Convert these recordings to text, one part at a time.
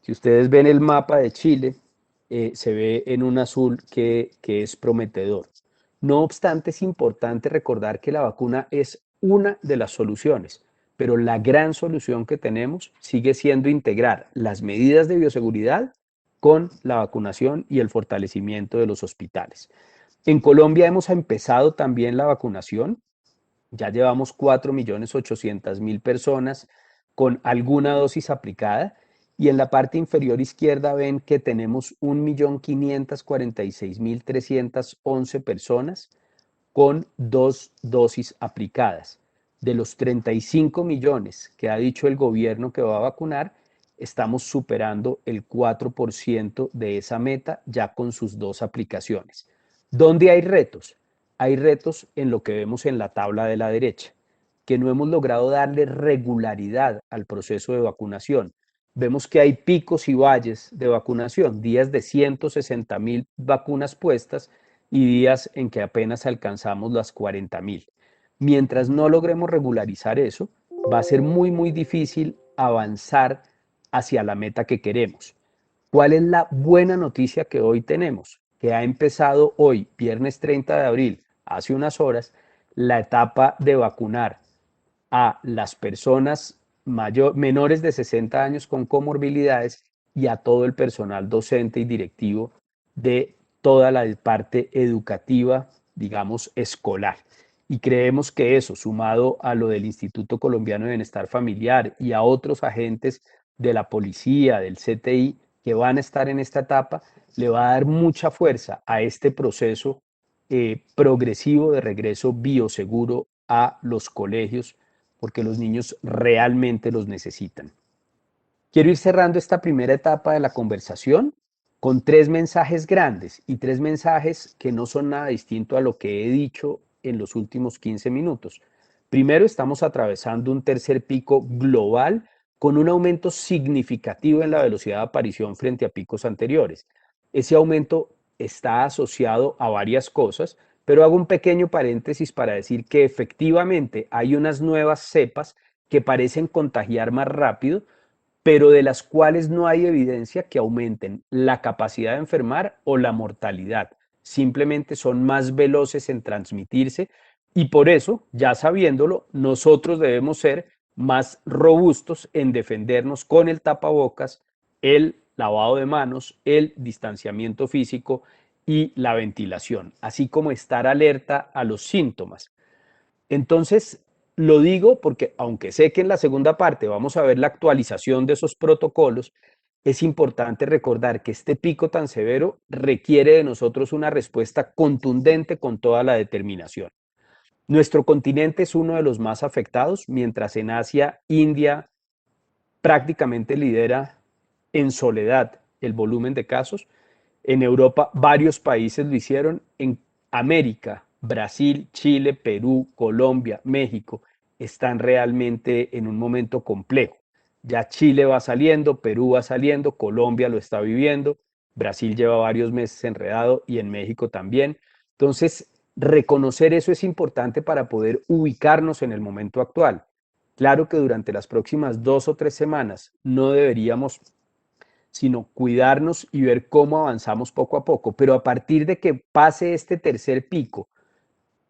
Si ustedes ven el mapa de Chile, se ve en un azul que es prometedor. No obstante, es importante recordar que la vacuna es una de las soluciones, pero la gran solución que tenemos sigue siendo integrar las medidas de bioseguridad con la vacunación y el fortalecimiento de los hospitales. En Colombia hemos empezado también la vacunación. Ya llevamos 4.800.000 personas con alguna dosis aplicada y en la parte inferior izquierda ven que tenemos 1.546.311 personas con 2 dosis aplicadas. De los 35 millones que ha dicho el gobierno que va a vacunar, estamos superando el 4% de esa meta ya con sus 2 aplicaciones. ¿Dónde hay retos? Hay retos en lo que vemos en la tabla de la derecha, que no hemos logrado darle regularidad al proceso de vacunación. Vemos que hay picos y valles de vacunación, días de 160.000 vacunas puestas y días en que apenas alcanzamos las 40.000. Mientras no logremos regularizar eso, va a ser muy difícil avanzar hacia la meta que queremos. ¿Cuál es la buena noticia que hoy tenemos? Que ha empezado hoy, viernes 30 de abril, hace unas horas, la etapa de vacunar a las personas menores de 60 años con comorbilidades y a todo el personal docente y directivo de toda la parte educativa, digamos, escolar. Y creemos que eso, sumado a lo del Instituto Colombiano de Bienestar Familiar y a otros agentes de la policía, del CTI, que van a estar en esta etapa, le va a dar mucha fuerza a este proceso progresivo de regreso bioseguro a los colegios, porque los niños realmente los necesitan. Quiero ir cerrando esta primera etapa de la conversación con 3 mensajes grandes y 3 mensajes que no son nada distinto a lo que he dicho en los últimos 15 minutos. Primero, estamos atravesando un tercer pico global con un aumento significativo en la velocidad de aparición frente a picos anteriores. Ese aumento está asociado a varias cosas, pero hago un pequeño paréntesis para decir que efectivamente hay unas nuevas cepas que parecen contagiar más rápido, pero de las cuales no hay evidencia que aumenten la capacidad de enfermar o la mortalidad. Simplemente son más veloces en transmitirse y por eso, ya sabiéndolo, nosotros debemos ser más robustos en defendernos con el tapabocas, el lavado de manos, el distanciamiento físico y la ventilación, así como estar alerta a los síntomas. Entonces, lo digo porque aunque sé que en la segunda parte vamos a ver la actualización de esos protocolos, es importante recordar que este pico tan severo requiere de nosotros una respuesta contundente con toda la determinación. Nuestro continente es uno de los más afectados, mientras en Asia, India prácticamente lidera en soledad el volumen de casos. En Europa varios países lo hicieron. En América, Brasil, Chile, Perú, Colombia, México están realmente en un momento complejo. Ya Chile va saliendo, Perú va saliendo, Colombia lo está viviendo, Brasil lleva varios meses enredado y en México también. Entonces, reconocer eso es importante para poder ubicarnos en el momento actual. Claro que durante las próximas 2 o 3 semanas no deberíamos sino cuidarnos y ver cómo avanzamos poco a poco. Pero a partir de que pase este tercer pico,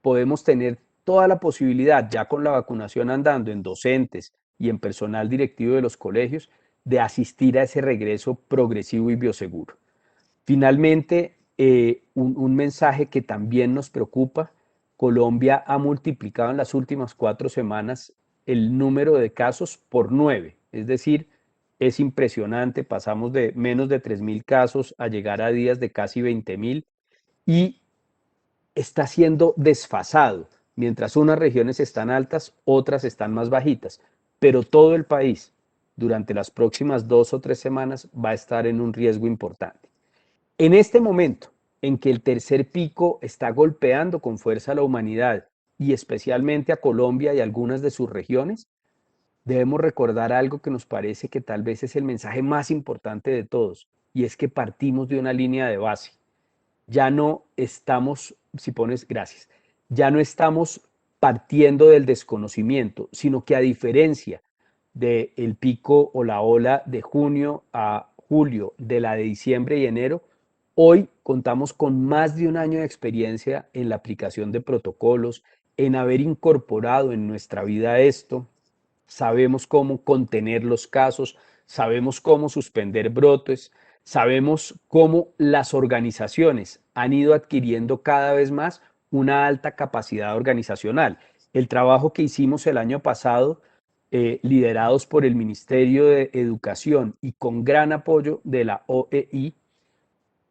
podemos tener toda la posibilidad, ya con la vacunación andando en docentes y en personal directivo de los colegios, de asistir a ese regreso progresivo y bioseguro. Finalmente, un mensaje que también nos preocupa: Colombia ha multiplicado en las últimas 4 semanas el número de casos por 9, es decir, es impresionante, pasamos de menos de 3.000 casos a llegar a días de casi 20.000 y está siendo desfasado. Mientras unas regiones están altas, otras están más bajitas, pero todo el país durante las próximas 2 o 3 semanas va a estar en un riesgo importante. En este momento en que el tercer pico está golpeando con fuerza a la humanidad y especialmente a Colombia y algunas de sus regiones, debemos recordar algo que nos parece que tal vez es el mensaje más importante de todos, y es que partimos de una línea de base. Ya no estamos, si pones gracias, ya no estamos partiendo del desconocimiento, sino que a diferencia del pico o la ola de junio a julio, de la de diciembre y enero, hoy contamos con más de un año de experiencia en la aplicación de protocolos, en haber incorporado en nuestra vida esto. Sabemos cómo contener los casos, sabemos cómo suspender brotes, sabemos cómo las organizaciones han ido adquiriendo cada vez más una alta capacidad organizacional. El trabajo que hicimos el año pasado, liderados por el Ministerio de Educación y con gran apoyo de la OEI,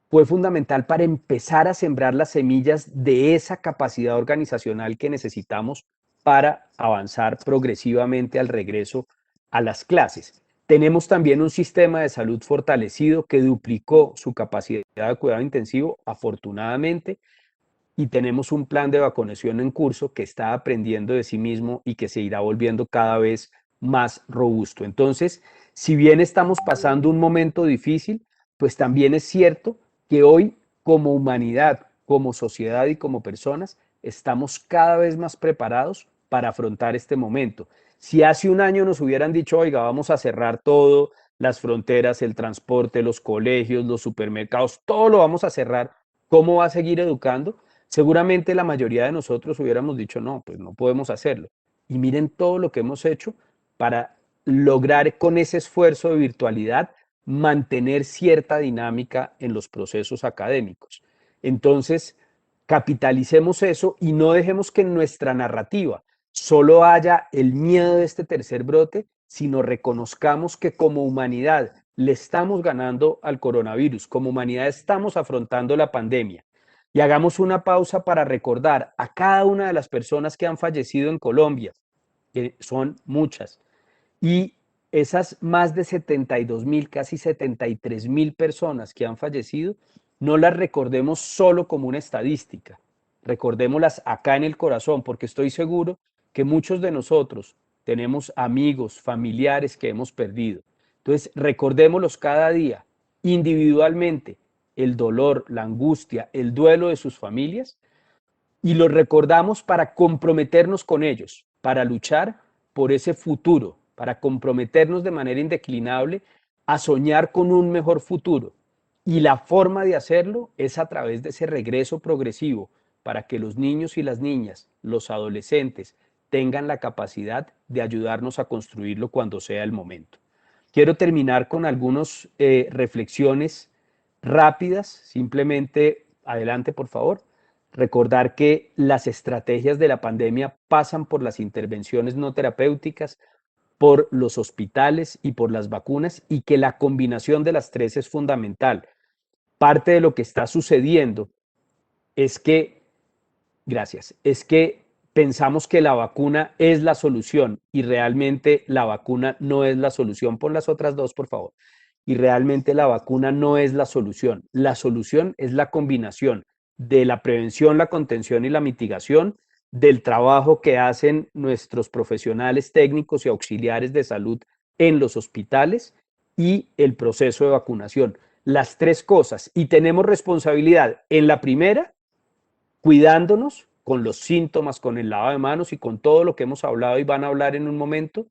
fue fundamental para empezar a sembrar las semillas de esa capacidad organizacional que necesitamos para avanzar progresivamente al regreso a las clases. Tenemos también un sistema de salud fortalecido que duplicó su capacidad de cuidado intensivo, afortunadamente, y tenemos un plan de vacunación en curso que está aprendiendo de sí mismo y que se irá volviendo cada vez más robusto. Entonces, si bien estamos pasando un momento difícil, pues también es cierto que hoy, como humanidad, como sociedad y como personas, estamos cada vez más preparados para afrontar este momento. Si hace un año nos hubieran dicho, oiga, vamos a cerrar todo, las fronteras, el transporte, los colegios, los supermercados, todo lo vamos a cerrar, ¿cómo va a seguir educando? Seguramente la mayoría de nosotros hubiéramos dicho, no, pues no podemos hacerlo. Y miren todo lo que hemos hecho para lograr con ese esfuerzo de virtualidad mantener cierta dinámica en los procesos académicos. Entonces, capitalicemos eso y no dejemos que en nuestra narrativa solo haya el miedo de este tercer brote, sino reconozcamos que como humanidad le estamos ganando al coronavirus, como humanidad estamos afrontando la pandemia. Y hagamos una pausa para recordar a cada una de las personas que han fallecido en Colombia, que son muchas, y esas más de 72.000, casi 73.000 personas que han fallecido, no las recordemos solo como una estadística, recordémoslas acá en el corazón, porque estoy seguro que muchos de nosotros tenemos amigos, familiares que hemos perdido. Entonces, recordémoslos cada día, individualmente, el dolor, la angustia, el duelo de sus familias, y los recordamos para comprometernos con ellos, para luchar por ese futuro, para comprometernos de manera indeclinable a soñar con un mejor futuro. Y la forma de hacerlo es a través de ese regreso progresivo para que los niños y las niñas, los adolescentes, tengan la capacidad de ayudarnos a construirlo cuando sea el momento. Quiero terminar con algunas reflexiones rápidas, simplemente adelante por favor. Recordar que las estrategias de la pandemia pasan por las intervenciones no terapéuticas, por los hospitales y por las vacunas, y que la combinación de las tres es fundamental. Parte de lo que está sucediendo es que, gracias, es que pensamos que la vacuna es la solución y realmente la vacuna no es la solución. Pon las otras dos, por favor. Y realmente la vacuna no es la solución. La solución es la combinación de la prevención, la contención y la mitigación, del trabajo que hacen nuestros profesionales técnicos y auxiliares de salud en los hospitales y el proceso de vacunación. Las tres cosas. Y tenemos responsabilidad en la primera, cuidándonos con los síntomas, con el lavado de manos y con todo lo que hemos hablado y van a hablar en un momento.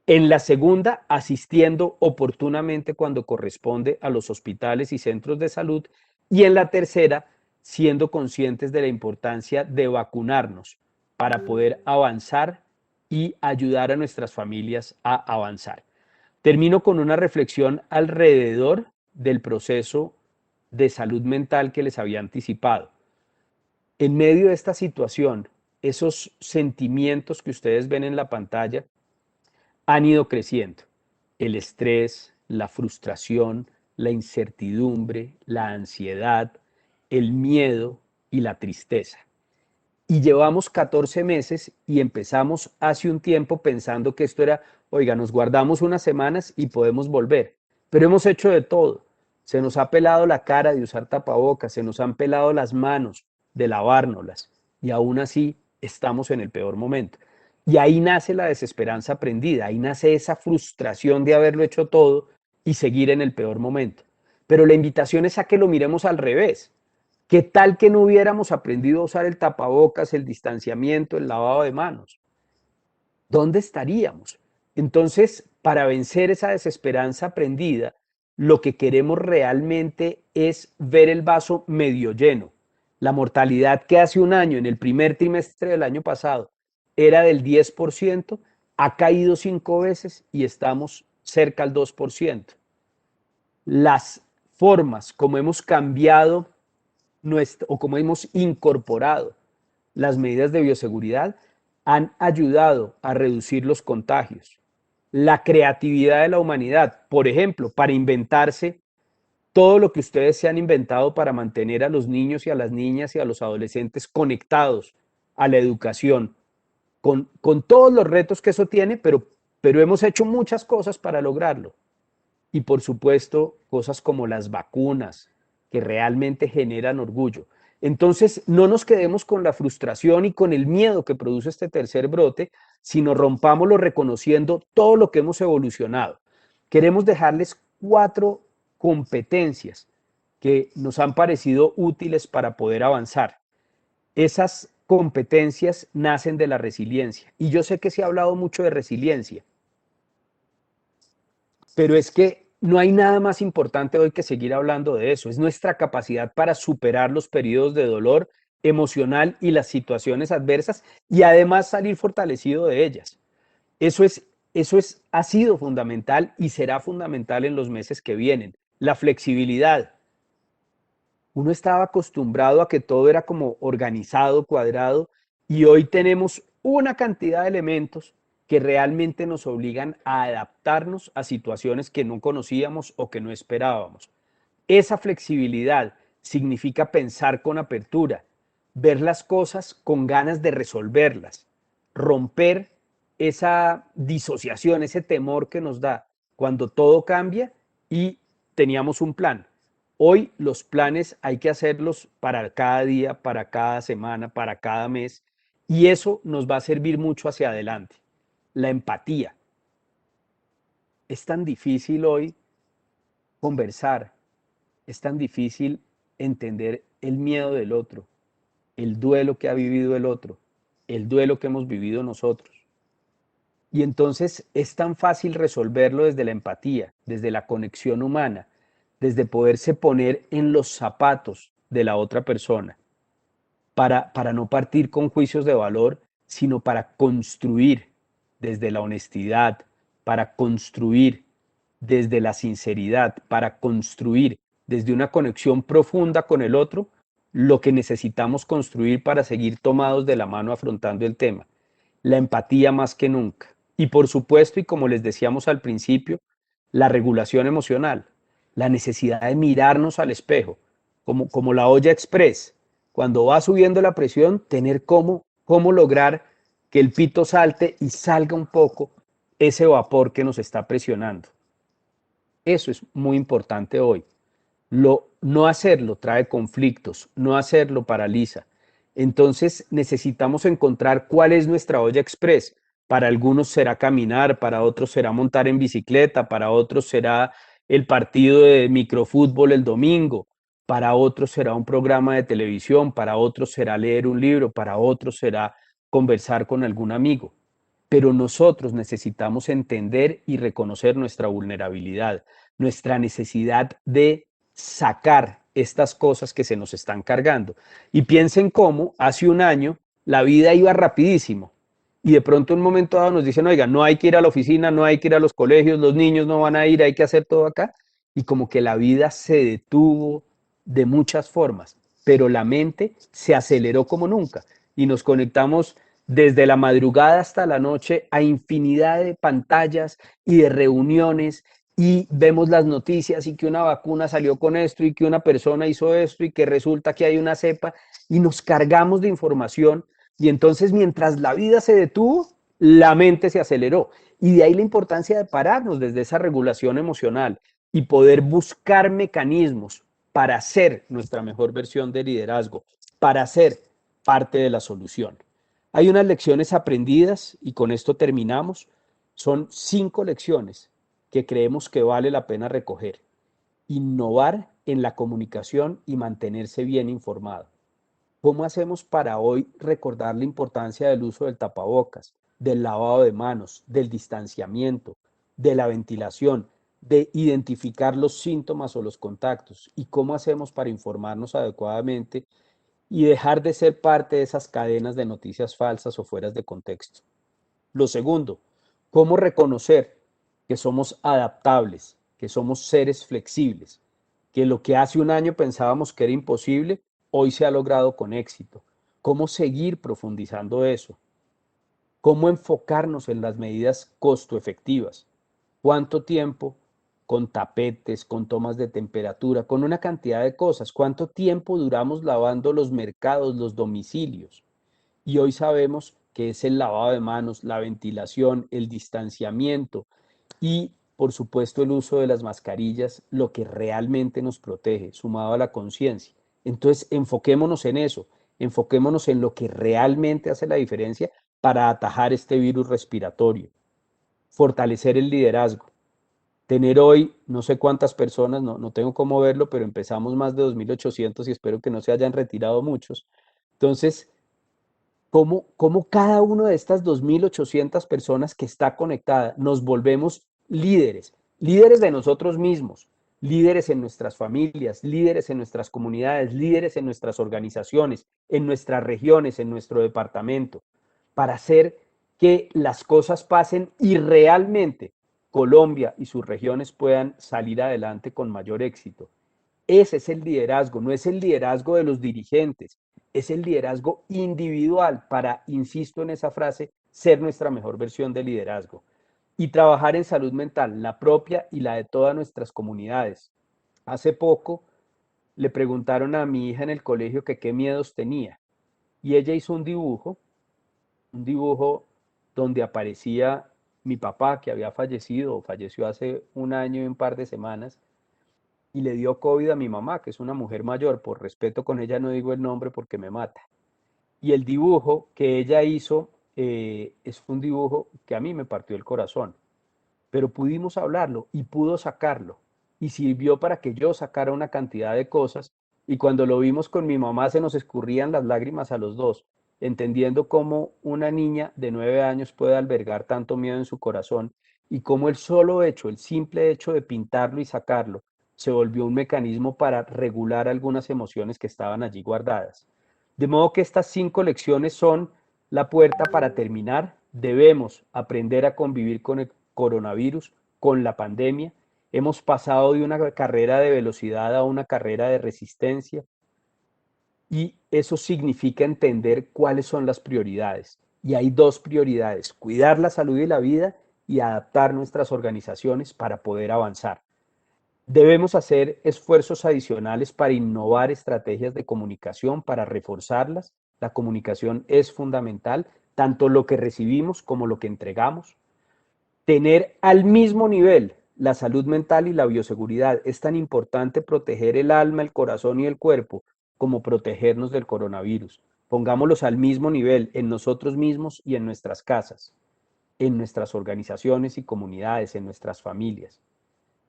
En la segunda, asistiendo oportunamente cuando corresponde a los hospitales y centros de salud. Y en la tercera, siendo conscientes de la importancia de vacunarnos para poder avanzar y ayudar a nuestras familias a avanzar. Termino con una reflexión alrededor del proceso de salud mental que les había anticipado. En medio de esta situación, esos sentimientos que ustedes ven en la pantalla han ido creciendo. El estrés, la frustración, la incertidumbre, la ansiedad, el miedo y la tristeza. Y llevamos 14 meses y empezamos hace un tiempo pensando que esto era, oiga, nos guardamos unas semanas y podemos volver. Pero hemos hecho de todo. Se nos ha pelado la cara de usar tapabocas, se nos han pelado las manos de lavárnoslas y aún así estamos en el peor momento. Y ahí nace la desesperanza aprendida, ahí nace esa frustración de haberlo hecho todo y seguir en el peor momento. Pero la invitación es a que lo miremos al revés. ¿Qué tal que no hubiéramos aprendido a usar el tapabocas, el distanciamiento, el lavado de manos? ¿Dónde estaríamos? Entonces, para vencer esa desesperanza aprendida, lo que queremos realmente es ver el vaso medio lleno. La mortalidad que hace un año, en el primer trimestre del año pasado, era del 10%, ha caído 5 veces y estamos cerca al 2%. Las formas como hemos cambiado o como hemos incorporado las medidas de bioseguridad han ayudado a reducir los contagios. La creatividad de la humanidad, por ejemplo, para inventarse todo lo que ustedes se han inventado para mantener a los niños y a las niñas y a los adolescentes conectados a la educación, con todos los retos que eso tiene, pero hemos hecho muchas cosas para lograrlo. Y por supuesto, cosas como las vacunas, que realmente generan orgullo. Entonces, no nos quedemos con la frustración y con el miedo que produce este tercer brote, sino rompámoslo reconociendo todo lo que hemos evolucionado. Queremos dejarles 4 competencias que nos han parecido útiles para poder avanzar. Esas competencias nacen de la resiliencia. Y yo sé que se ha hablado mucho de resiliencia, pero es que no hay nada más importante hoy que seguir hablando de eso. Es nuestra capacidad para superar los periodos de dolor emocional y las situaciones adversas y además salir fortalecido de ellas. Ha sido fundamental y será fundamental en los meses que vienen. La flexibilidad. Uno estaba acostumbrado a que todo era como organizado, cuadrado, y hoy tenemos una cantidad de elementos que realmente nos obligan a adaptarnos a situaciones que no conocíamos o que no esperábamos. Esa flexibilidad significa pensar con apertura, ver las cosas con ganas de resolverlas, romper esa disociación, ese temor que nos da cuando todo cambia y teníamos un plan. Hoy los planes hay que hacerlos para cada día, para cada semana, para cada mes, y eso nos va a servir mucho hacia adelante. La empatía. Es tan difícil hoy conversar, es tan difícil entender el miedo del otro, el duelo que ha vivido el otro, el duelo que hemos vivido nosotros. Y entonces es tan fácil resolverlo desde la empatía, desde la conexión humana, desde poderse poner en los zapatos de la otra persona, para no partir con juicios de valor, sino para construir desde la honestidad, para construir desde la sinceridad, para construir desde una conexión profunda con el otro lo que necesitamos construir para seguir tomados de la mano afrontando el tema. La empatía más que nunca. Y por supuesto, y como les decíamos al principio, la regulación emocional, la necesidad de mirarnos al espejo, como la olla express. Cuando va subiendo la presión, tener cómo lograr que el pito salte y salga un poco ese vapor que nos está presionando. Eso es muy importante hoy. No hacerlo trae conflictos, no hacerlo paraliza. Entonces necesitamos encontrar cuál es nuestra olla express. Para algunos será caminar, para otros será montar en bicicleta, para otros será el partido de microfútbol el domingo, para otros será un programa de televisión, para otros será leer un libro, para otros será conversar con algún amigo. Pero nosotros necesitamos entender y reconocer nuestra vulnerabilidad, nuestra necesidad de sacar estas cosas que se nos están cargando. Y piensen cómo hace un año la vida iba rapidísimo y de pronto en un momento dado nos dicen, oiga, no hay que ir a la oficina, no hay que ir a los colegios, los niños no van a ir, hay que hacer todo acá. Y como que la vida se detuvo de muchas formas, pero la mente se aceleró como nunca y nos conectamos desde la madrugada hasta la noche a infinidad de pantallas y de reuniones y vemos las noticias y que una vacuna salió con esto y que una persona hizo esto y que resulta que hay una cepa y nos cargamos de información y entonces mientras la vida se detuvo, la mente se aceleró y de ahí la importancia de pararnos desde esa regulación emocional y poder buscar mecanismos para ser nuestra mejor versión de liderazgo, para ser parte de la solución. Hay unas lecciones aprendidas y con esto terminamos. Son 5 lecciones que creemos que vale la pena recoger. Innovar en la comunicación y mantenerse bien informado. ¿Cómo hacemos para hoy recordar la importancia del uso del tapabocas, del lavado de manos, del distanciamiento, de la ventilación? de identificar los síntomas o los contactos y cómo hacemos para informarnos adecuadamente y dejar de ser parte de esas cadenas de noticias falsas o fueras de contexto. Lo segundo, cómo reconocer que somos adaptables, que somos seres flexibles, que lo que hace un año pensábamos que era imposible, hoy se ha logrado con éxito. Cómo seguir profundizando eso. Cómo enfocarnos en las medidas costo efectivas. ¿Cuánto tiempo? Con tapetes, con tomas de temperatura, con una cantidad de cosas. ¿Cuánto tiempo duramos lavando los mercados, los domicilios? Y hoy sabemos que es el lavado de manos, la ventilación, el distanciamiento y, por supuesto, el uso de las mascarillas, lo que realmente nos protege, sumado a la conciencia. Entonces, enfoquémonos en eso, enfoquémonos en lo que realmente hace la diferencia para atajar este virus respiratorio. Fortalecer el liderazgo. Tener hoy, no sé cuántas personas, no tengo cómo verlo, pero empezamos más de 2.800 y espero que no se hayan retirado muchos. Entonces, cómo cada una de estas 2.800 personas que está conectada nos volvemos líderes, líderes de nosotros mismos, líderes en nuestras familias, líderes en nuestras comunidades, líderes en nuestras organizaciones, en nuestras regiones, en nuestro departamento, para hacer que las cosas pasen y realmente Colombia y sus regiones puedan salir adelante con mayor éxito. Ese es el liderazgo, no es el liderazgo de los dirigentes, es el liderazgo individual para, insisto en esa frase, ser nuestra mejor versión de liderazgo. Y trabajar en salud mental, la propia y la de todas nuestras comunidades. Hace poco le preguntaron a mi hija en el colegio que qué miedos tenía y ella hizo un dibujo donde aparecía mi papá que había fallecido o falleció hace un año y un par de semanas y le dio COVID a mi mamá, que es una mujer mayor, por respeto con ella no digo el nombre porque me mata. Y el dibujo que ella hizo es un dibujo que a mí me partió el corazón, pero pudimos hablarlo y pudo sacarlo y sirvió para que yo sacara una cantidad de cosas y cuando lo vimos con mi mamá se nos escurrían las lágrimas a los dos, entendiendo cómo una niña de 9 años puede albergar tanto miedo en su corazón y cómo el solo hecho, el simple hecho de pintarlo y sacarlo, se volvió un mecanismo para regular algunas emociones que estaban allí guardadas. De modo que estas 5 lecciones son la puerta para terminar. Debemos aprender a convivir con el coronavirus, con la pandemia. Hemos pasado de una carrera de velocidad a una carrera de resistencia y eso significa entender cuáles son las prioridades. Y hay dos prioridades, cuidar la salud y la vida y adaptar nuestras organizaciones para poder avanzar. Debemos hacer esfuerzos adicionales para innovar estrategias de comunicación, para reforzarlas. La comunicación es fundamental, tanto lo que recibimos como lo que entregamos. Tener al mismo nivel la salud mental y la bioseguridad. Es tan importante proteger el alma, el corazón y el cuerpo como protegernos del coronavirus. Pongámoslos al mismo nivel en nosotros mismos y en nuestras casas, en nuestras organizaciones y comunidades, en nuestras familias.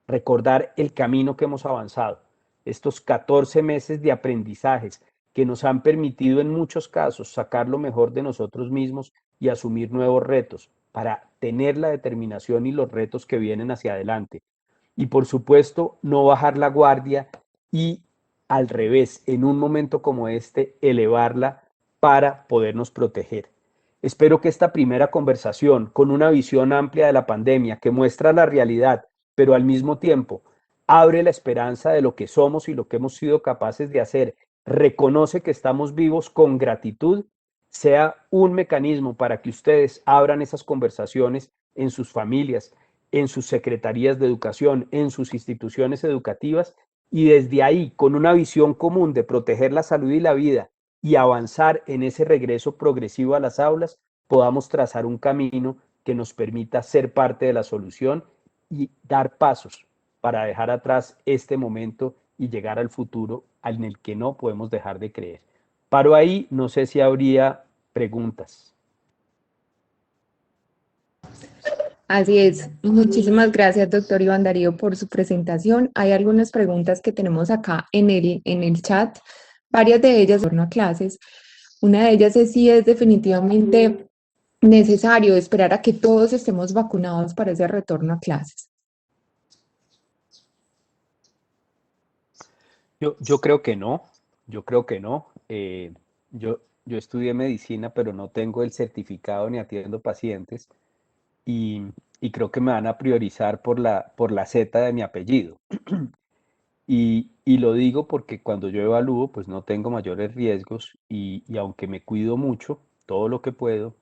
Recordar el camino que hemos avanzado, estos 14 meses de aprendizajes que nos han permitido en muchos casos sacar lo mejor de nosotros mismos y asumir nuevos retos para tener la determinación y los retos que vienen hacia adelante. Y por supuesto, no bajar la guardia y al revés, en un momento como este, elevarla para podernos proteger. Espero que esta primera conversación, con una visión amplia de la pandemia que muestra la realidad, pero al mismo tiempo abre la esperanza de lo que somos y lo que hemos sido capaces de hacer, reconoce que estamos vivos con gratitud, sea un mecanismo para que ustedes abran esas conversaciones en sus familias, en sus secretarías de educación, en sus instituciones educativas y desde ahí, con una visión común de proteger la salud y la vida y avanzar en ese regreso progresivo a las aulas, podamos trazar un camino que nos permita ser parte de la solución y dar pasos para dejar atrás este momento y llegar al futuro en el que no podemos dejar de creer. Paro ahí, no sé si habría preguntas. Así es. Muchísimas gracias, doctor Iván Darío, por su presentación. Hay algunas preguntas que tenemos acá en el chat, varias de ellas en torno a clases. Una de ellas es si es definitivamente necesario esperar a que todos estemos vacunados para ese retorno a clases. Yo creo que no, yo creo que no. Yo estudié medicina, pero no tengo el certificado ni atiendo pacientes y, y creo que me van a priorizar por la Z de mi apellido. Y lo digo porque cuando yo evalúo, pues no tengo mayores riesgos y aunque me cuido mucho, todo lo que puedo,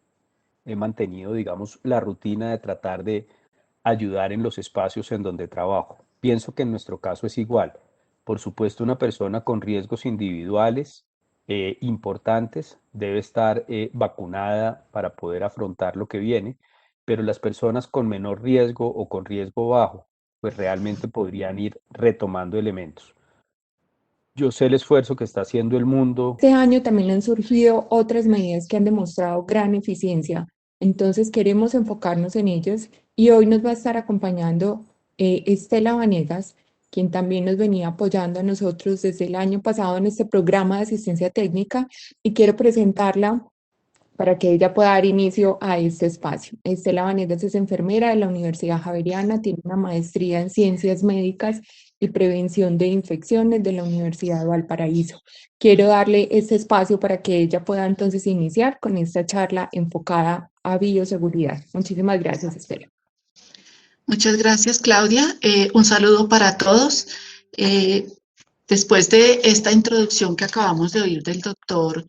he mantenido, digamos, la rutina de tratar de ayudar en los espacios en donde trabajo. Pienso que en nuestro caso es igual. Por supuesto, una persona con riesgos individuales importantes debe estar vacunada para poder afrontar lo que viene, pero las personas con menor riesgo o con riesgo bajo, pues realmente podrían ir retomando elementos. Yo sé el esfuerzo que está haciendo el mundo. Este año también han surgido otras medidas que han demostrado gran eficiencia, entonces queremos enfocarnos en ellas y hoy nos va a estar acompañando Estela Vanegas, quien también nos venía apoyando a nosotros desde el año pasado en este programa de asistencia técnica y quiero presentarla para que ella pueda dar inicio a este espacio. Estela Vanegas es enfermera de la Universidad Javeriana, tiene una maestría en Ciencias Médicas y Prevención de Infecciones de la Universidad de Valparaíso. Quiero darle este espacio para que ella pueda entonces iniciar con esta charla enfocada a bioseguridad. Muchísimas gracias, Estela. Muchas gracias, Claudia. Un saludo para todos. Eh, Después de esta introducción que acabamos de oír del doctor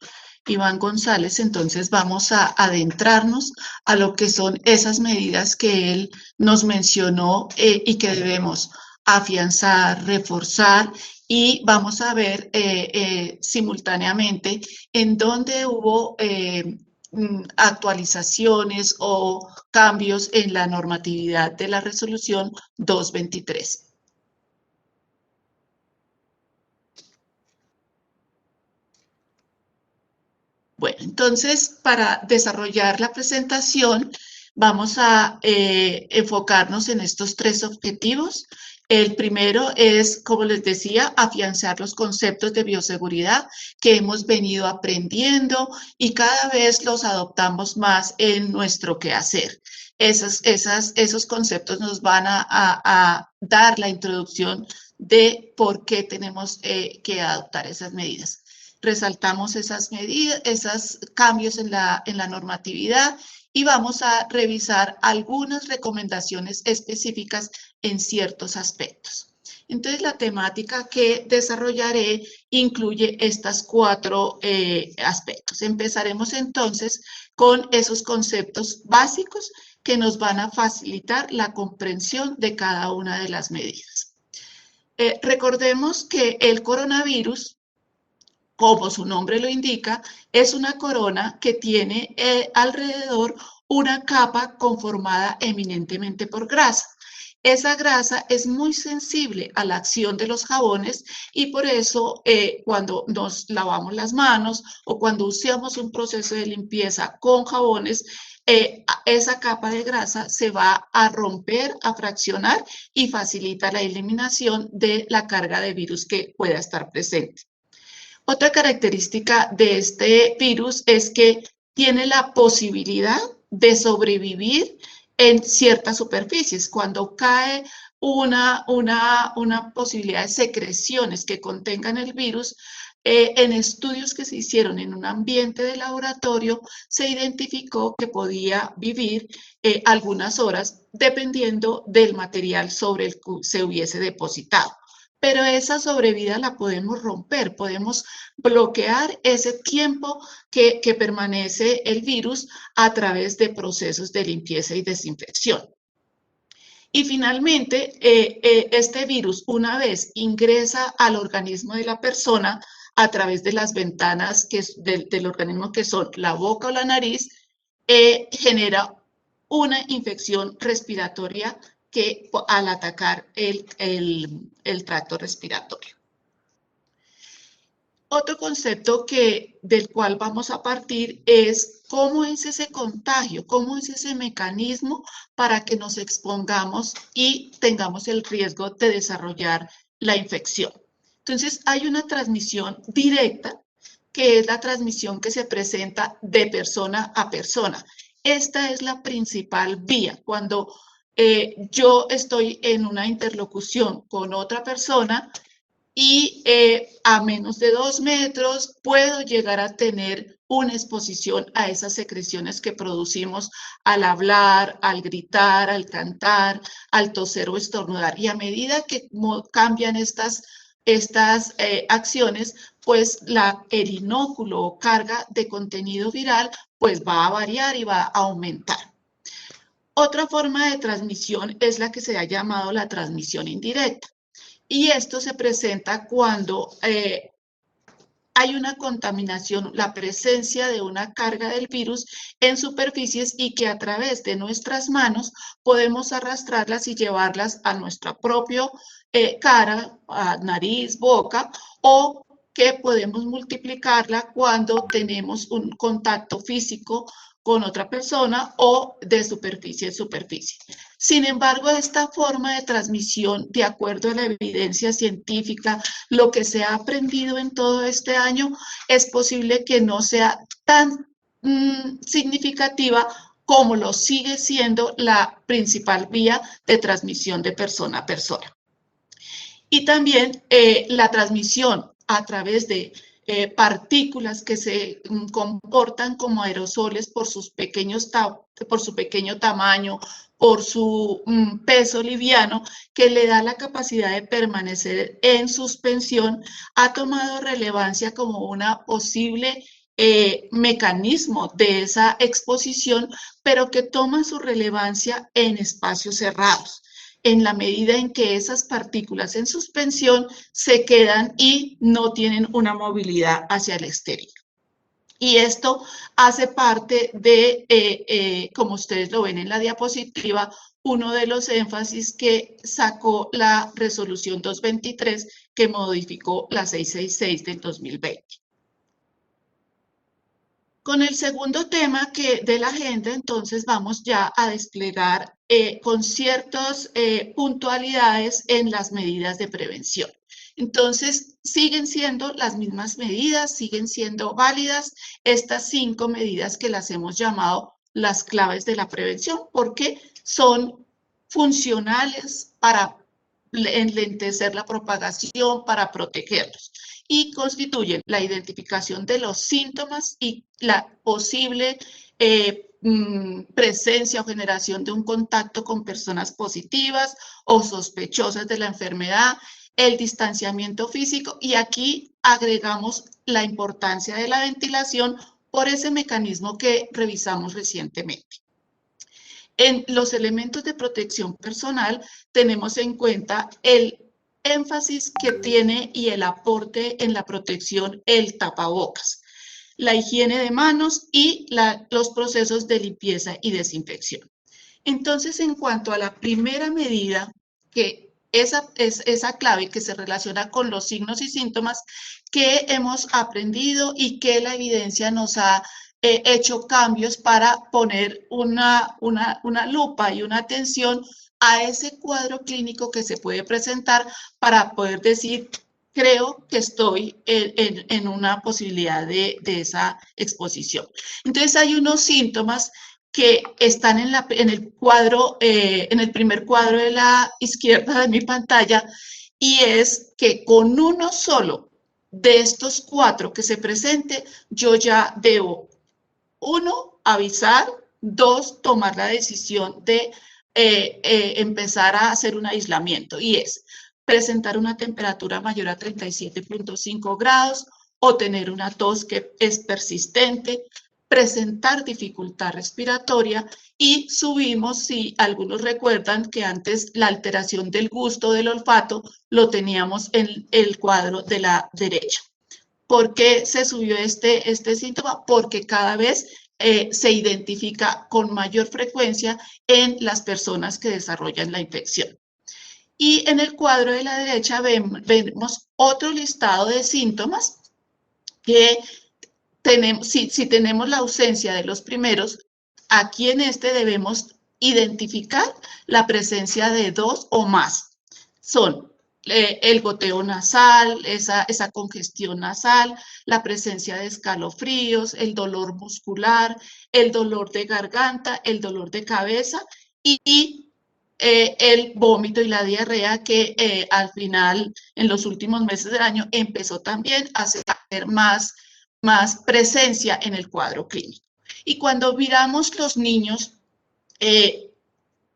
Iván González, entonces vamos a adentrarnos a lo que son esas medidas que él nos mencionó y que debemos afianzar, reforzar y vamos a ver simultáneamente en dónde hubo actualizaciones o cambios en la normatividad de la resolución 223. Bueno, entonces, para desarrollar la presentación, vamos a enfocarnos en estos tres objetivos. El primero es, como les decía, afianzar los conceptos de bioseguridad que hemos venido aprendiendo y cada vez los adoptamos más en nuestro quehacer. Esos conceptos nos van a dar la introducción de por qué tenemos que adoptar esas medidas. Resaltamos esas medidas, esos cambios en la normatividad y vamos a revisar algunas recomendaciones específicas en ciertos aspectos. Entonces, la temática que desarrollaré incluye estos cuatro aspectos. Empezaremos entonces con esos conceptos básicos que nos van a facilitar la comprensión de cada una de las medidas. Recordemos que el coronavirus, como su nombre lo indica, es una corona que tiene alrededor una capa conformada eminentemente por grasa. Esa grasa es muy sensible a la acción de los jabones y por eso cuando nos lavamos las manos o cuando usamos un proceso de limpieza con jabones, esa capa de grasa se va a romper, a fraccionar y facilita la eliminación de la carga de virus que pueda estar presente. Otra característica de este virus es que tiene la posibilidad de sobrevivir en ciertas superficies. Cuando cae una posibilidad de secreciones que contengan el virus, en estudios que se hicieron en un ambiente de laboratorio, se identificó que podía vivir algunas horas dependiendo del material sobre el que se hubiese depositado. Pero esa sobrevida la podemos romper, podemos bloquear ese tiempo que permanece el virus a través de procesos de limpieza y desinfección. Y finalmente, este virus, una vez ingresa al organismo de la persona a través de las ventanas del organismo que son la boca o la nariz, genera una infección respiratoria que al atacar el tracto respiratorio. Otro concepto del cual vamos a partir es cómo es ese contagio, cómo es ese mecanismo para que nos expongamos y tengamos el riesgo de desarrollar la infección. Entonces, hay una transmisión directa, que es la transmisión que se presenta de persona a persona. Esta es la principal vía. Cuando yo estoy en una interlocución con otra persona, y a menos de 2 metros puedo llegar a tener una exposición a esas secreciones que producimos al hablar, al gritar, al cantar, al toser o estornudar. Y a medida que cambian estas acciones, pues el inóculo o carga de contenido viral pues va a variar y va a aumentar. Otra forma de transmisión es la que se ha llamado la transmisión indirecta. Y esto se presenta cuando hay una contaminación, la presencia de una carga del virus en superficies y que a través de nuestras manos podemos arrastrarlas y llevarlas a nuestra propia cara, a nariz, boca, o que podemos multiplicarla cuando tenemos un contacto físico con otra persona o de superficie en superficie. Sin embargo, esta forma de transmisión, de acuerdo a la evidencia científica, lo que se ha aprendido en todo este año, es posible que no sea tan significativa como lo sigue siendo la principal vía de transmisión de persona a persona. Y también la transmisión a través de partículas que se comportan como aerosoles por su pequeño tamaño, por su peso liviano, que le da la capacidad de permanecer en suspensión, ha tomado relevancia como una posible mecanismo de esa exposición, pero que toma su relevancia en espacios cerrados, en la medida en que esas partículas en suspensión se quedan y no tienen una movilidad hacia el exterior. Y esto hace parte de, como ustedes lo ven en la diapositiva, uno de los énfasis que sacó la resolución 223 que modificó la 666 del 2020. Con el segundo tema de la agenda, entonces vamos ya a desplegar con ciertas puntualidades en las medidas de prevención. Entonces, siguen siendo las mismas medidas, siguen siendo válidas estas 5 medidas que las hemos llamado las claves de la prevención, porque son funcionales para enlentecer la propagación, para protegerlos, y constituyen la identificación de los síntomas y la posible presencia o generación de un contacto con personas positivas o sospechosas de la enfermedad, el distanciamiento físico, y aquí agregamos la importancia de la ventilación por ese mecanismo que revisamos recientemente. En los elementos de protección personal tenemos en cuenta el énfasis que tiene y el aporte en la protección el tapabocas, la higiene de manos y los procesos de limpieza y desinfección. Entonces, en cuanto a la primera medida, que esa clave que se relaciona con los signos y síntomas que hemos aprendido y que la evidencia nos ha hecho cambios para poner una lupa y una atención a ese cuadro clínico que se puede presentar para poder decir, creo que estoy en una posibilidad de esa exposición. Entonces, hay unos síntomas que están en el cuadro, en el primer cuadro de la izquierda de mi pantalla, y es que con uno solo de estos 4 que se presente, yo ya debo, 1, avisar, 2, tomar la decisión de empezar a hacer un aislamiento, y es presentar una temperatura mayor a 37.5 grados o tener una tos que es persistente, presentar dificultad respiratoria, y subimos, si algunos recuerdan que antes la alteración del gusto, del olfato, lo teníamos en el cuadro de la derecha. ¿Por qué se subió este síntoma? Porque cada vez se identifica con mayor frecuencia en las personas que desarrollan la infección. Y en el cuadro de la derecha vemos otro listado de síntomas que tenemos, si tenemos la ausencia de los primeros, aquí en este debemos identificar la presencia de 2 o más. Son el goteo nasal, esa congestión nasal, la presencia de escalofríos, el dolor muscular, el dolor de garganta, el dolor de cabeza y el vómito y la diarrea que al final, en los últimos meses del año, empezó también a tener más presencia en el cuadro clínico. Y cuando miramos los niños,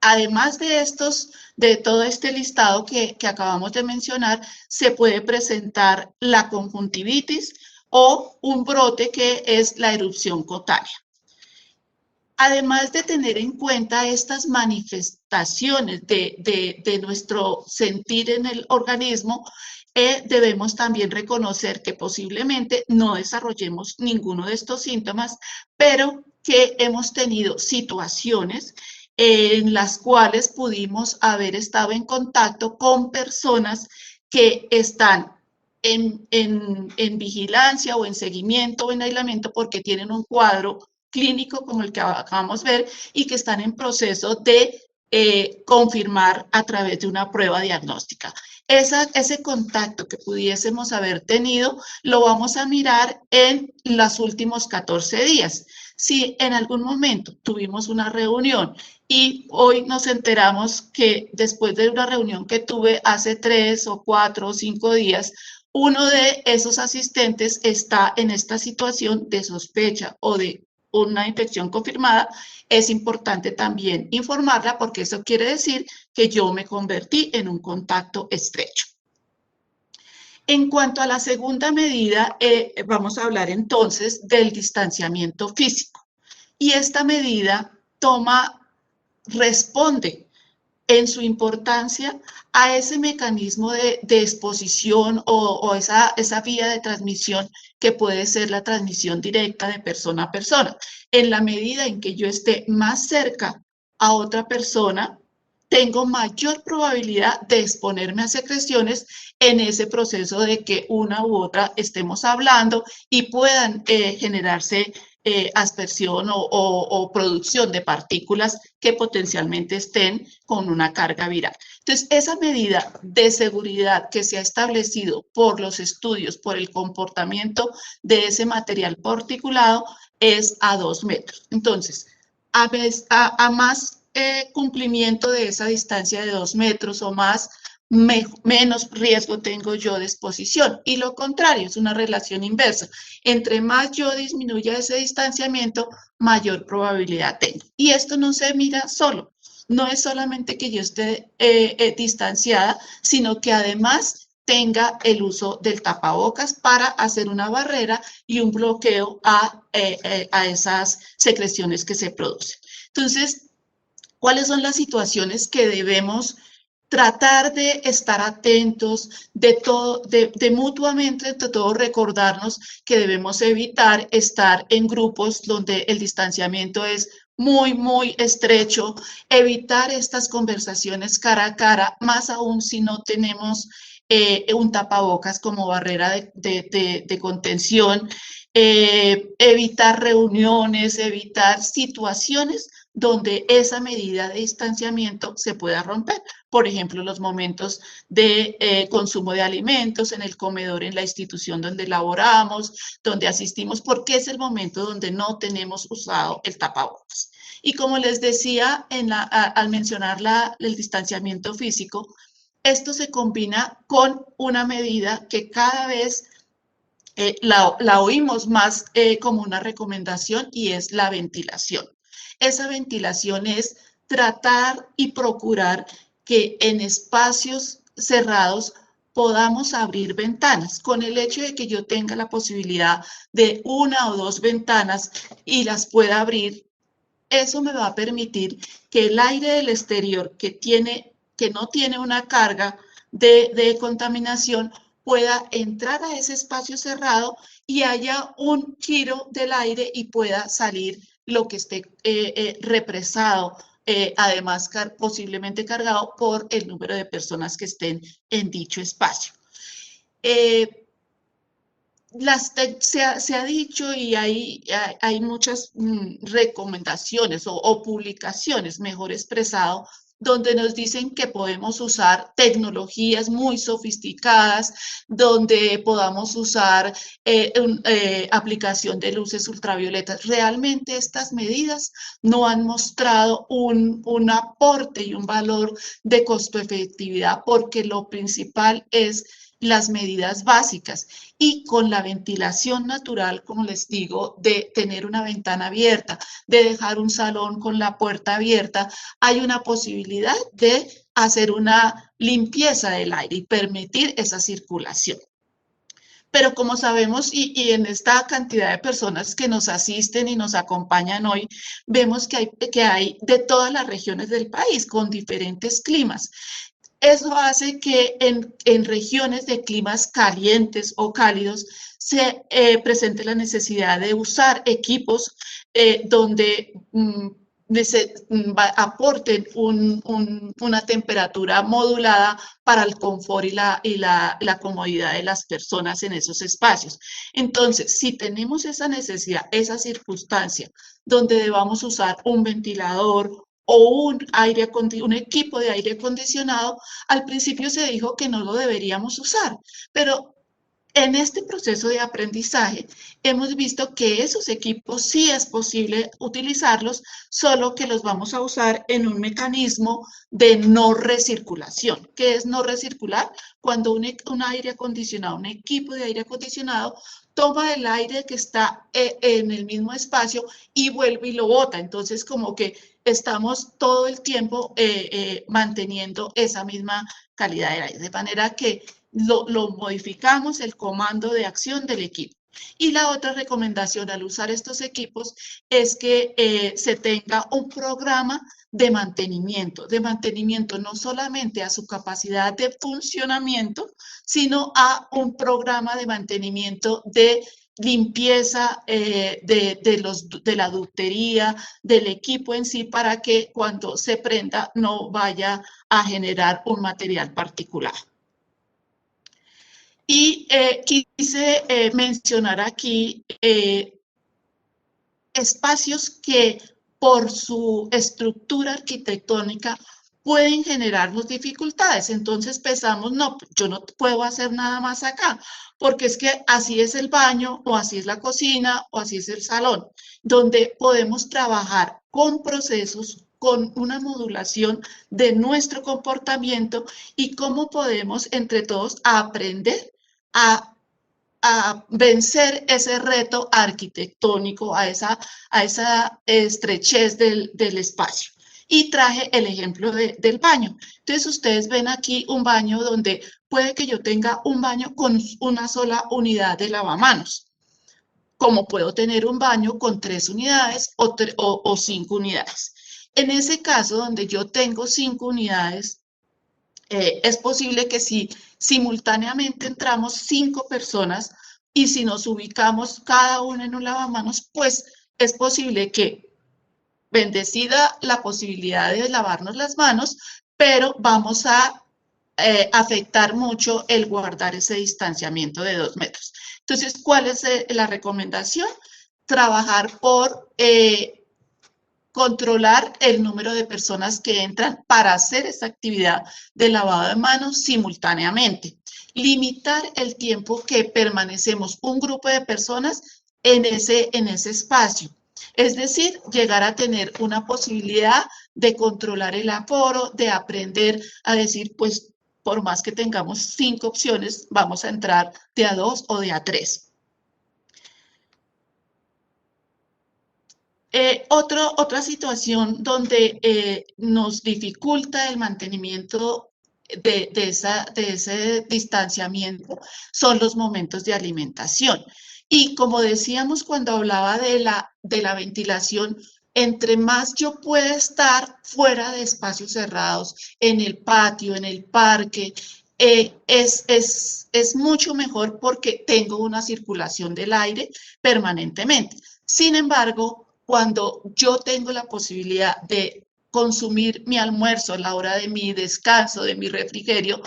además de todo este listado que acabamos de mencionar, se puede presentar la conjuntivitis o un brote que es la erupción cutánea. Además de tener en cuenta estas manifestaciones de nuestro sentir en el organismo, debemos también reconocer que posiblemente no desarrollemos ninguno de estos síntomas, pero que hemos tenido situaciones en las cuales pudimos haber estado en contacto con personas que están en vigilancia o en seguimiento o en aislamiento porque tienen un cuadro clínico como el que acabamos de ver y que están en proceso de confirmar a través de una prueba diagnóstica. Ese contacto que pudiésemos haber tenido lo vamos a mirar en los últimos 14 días. Si en algún momento tuvimos una reunión y hoy nos enteramos que después de una reunión que tuve hace 3 o 4 o 5 días, uno de esos asistentes está en esta situación de sospecha o de una infección confirmada, es importante también informarla porque eso quiere decir que yo me convertí en un contacto estrecho. En cuanto a la segunda medida, vamos a hablar entonces del distanciamiento físico. Y esta medida responde en su importancia a ese mecanismo de exposición o esa vía de transmisión que puede ser la transmisión directa de persona a persona. En la medida en que yo esté más cerca a otra persona, tengo mayor probabilidad de exponerme a secreciones en ese proceso de que una u otra estemos hablando y puedan generarse aspersión o producción de partículas que potencialmente estén con una carga viral. Entonces, esa medida de seguridad que se ha establecido por los estudios, por el comportamiento de ese material particulado, es a 2 metros. Entonces, a más cumplimiento de esa distancia de 2 metros o más, menos riesgo tengo yo de exposición. Y lo contrario, es una relación inversa. Entre más yo disminuya ese distanciamiento, mayor probabilidad tengo. Y esto no se mira solo. No es solamente que yo esté distanciada, sino que además tenga el uso del tapabocas para hacer una barrera y un bloqueo a esas secreciones que se producen. Entonces, ¿cuáles son las situaciones que debemos tratar de estar atentos, de mutuamente, entre todos, recordarnos que debemos evitar estar en grupos donde el distanciamiento es muy, muy estrecho, evitar estas conversaciones cara a cara, más aún si no tenemos un tapabocas como barrera de contención, evitar reuniones, evitar situaciones donde esa medida de distanciamiento se pueda romper. Por ejemplo, los momentos de consumo de alimentos en el comedor, en la institución donde laboramos, donde asistimos, porque es el momento donde no tenemos usado el tapabocas. Y como les decía al mencionar el distanciamiento físico, esto se combina con una medida que cada vez la oímos más como una recomendación y es la ventilación. Esa ventilación es tratar y procurar que en espacios cerrados podamos abrir ventanas. Con el hecho de que yo tenga la posibilidad de 1 o 2 ventanas y las pueda abrir, eso me va a permitir que el aire del exterior que no tiene una carga de contaminación pueda entrar a ese espacio cerrado y haya un giro del aire y pueda salir lo que esté represado, además posiblemente cargado por el número de personas que estén en dicho espacio. Se ha dicho y hay muchas recomendaciones o publicaciones, mejor expresado, donde nos dicen que podemos usar tecnologías muy sofisticadas, donde podamos usar aplicación de luces ultravioletas. Realmente estas medidas no han mostrado un aporte y un valor de costo-efectividad, porque lo principal es las medidas básicas, y con la ventilación natural, como les digo, de tener una ventana abierta, de dejar un salón con la puerta abierta, hay una posibilidad de hacer una limpieza del aire y permitir esa circulación. Pero como sabemos, y en esta cantidad de personas que nos asisten y nos acompañan hoy, vemos que hay de todas las regiones del país con diferentes climas. Eso hace que en regiones de climas calientes o cálidos se presente la necesidad de usar equipos donde aporten una temperatura modulada para el confort y la comodidad de las personas en esos espacios. Entonces, si tenemos esa necesidad, esa circunstancia, donde debamos usar un ventilador o un equipo de aire acondicionado, al principio se dijo que no lo deberíamos usar, pero en este proceso de aprendizaje hemos visto que esos equipos sí es posible utilizarlos, solo que los vamos a usar en un mecanismo de no recirculación. ¿Qué es no recircular? Cuando un aire acondicionado, un equipo de aire acondicionado, toma el aire que está en el mismo espacio y vuelve y lo bota. Entonces, como que estamos todo el tiempo manteniendo esa misma calidad del aire, de manera que lo modificamos el comando de acción del equipo. Y la otra recomendación al usar estos equipos es que se tenga un programa de mantenimiento no solamente a su capacidad de funcionamiento, sino a un programa de mantenimiento de limpieza de la ductería, del equipo en sí, para que cuando se prenda no vaya a generar un material particular. Y quise mencionar aquí espacios que por su estructura arquitectónica pueden generarnos dificultades. Entonces pensamos, no, yo no puedo hacer nada más acá, porque es que así es el baño, o así es la cocina, o así es el salón, donde podemos trabajar con procesos, con una modulación de nuestro comportamiento y cómo podemos entre todos aprender a vencer ese reto arquitectónico, a esa estrechez del espacio. Y traje el ejemplo del baño. Entonces, ustedes ven aquí un baño donde puede que yo tenga un baño con una sola unidad de lavamanos, como puedo tener un baño con 3 unidades o 5 unidades. En ese caso, donde yo tengo 5 unidades, es posible que si simultáneamente entramos 5 personas y si nos ubicamos cada uno en un lavamanos, pues es posible que, bendecida la posibilidad de lavarnos las manos, pero vamos a afectar mucho el guardar ese distanciamiento de 2 metros. Entonces, ¿cuál es la recomendación? Trabajar por controlar el número de personas que entran para hacer esta actividad de lavado de manos simultáneamente. Limitar el tiempo que permanecemos un grupo de personas en ese espacio. Es decir, llegar a tener una posibilidad de controlar el aforo, de aprender a decir, pues, por más que tengamos 5 opciones, vamos a entrar de a 2 o de a 3. Otra situación donde nos dificulta el mantenimiento de ese distanciamiento son los momentos de alimentación. Y como decíamos cuando hablaba de la ventilación, entre más yo pueda estar fuera de espacios cerrados, en el patio, en el parque, es mucho mejor porque tengo una circulación del aire permanentemente. Sin embargo, cuando yo tengo la posibilidad de consumir mi almuerzo a la hora de mi descanso, de mi refrigerio,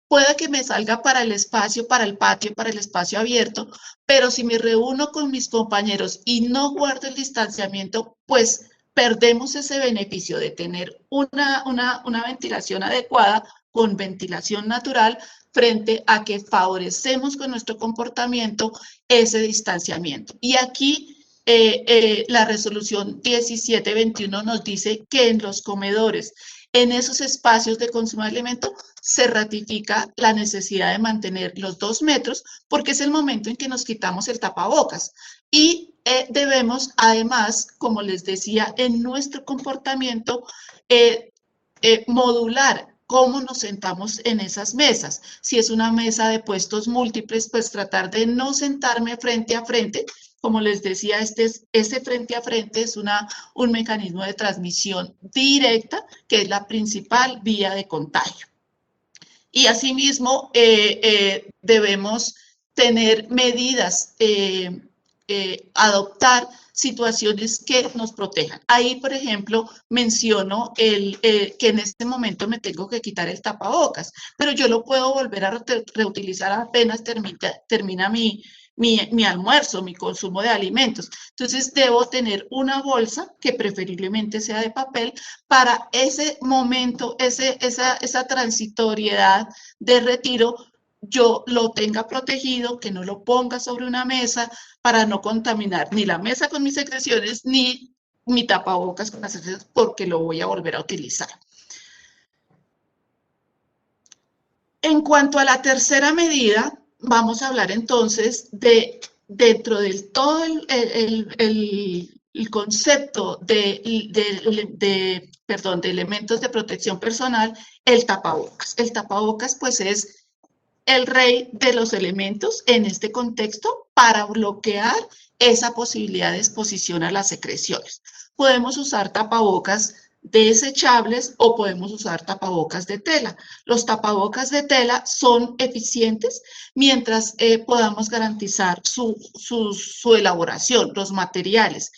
puede que me salga para el espacio, para el patio, para el espacio abierto, pero si me reúno con mis compañeros y no guardo el distanciamiento, pues perdemos ese beneficio de tener una ventilación adecuada con ventilación natural frente a que favorecemos con nuestro comportamiento ese distanciamiento. Y aquí la resolución 1721 nos dice que en los comedores, en esos espacios de consumo de alimento, se ratifica la necesidad de mantener los 2 metros porque es el momento en que nos quitamos el tapabocas. Y debemos, además, como les decía, en nuestro comportamiento, modular cómo nos sentamos en esas mesas. Si es una mesa de puestos múltiples, pues tratar de no sentarme frente a frente. Como les decía, ese frente a frente es un mecanismo de transmisión directa, que es la principal vía de contagio. Y asimismo, debemos tener medidas, adoptar situaciones que nos protejan. Ahí, por ejemplo, menciono que en este momento me tengo que quitar el tapabocas, pero yo lo puedo volver a reutilizar apenas termina mi almuerzo, mi consumo de alimentos. Entonces, debo tener una bolsa que preferiblemente sea de papel para ese momento, esa transitoriedad de retiro, yo lo tenga protegido, que no lo ponga sobre una mesa para no contaminar ni la mesa con mis secreciones, ni mi tapabocas con las secreciones, porque lo voy a volver a utilizar. En cuanto a la tercera medida, vamos a hablar entonces de, dentro del todo el concepto de elementos de protección personal, el tapabocas. El tapabocas, pues, es el rey de los elementos en este contexto para bloquear esa posibilidad de exposición a las secreciones. Podemos usar tapabocas desechables o podemos usar tapabocas de tela. Los tapabocas de tela son eficientes mientras podamos garantizar su elaboración, los materiales.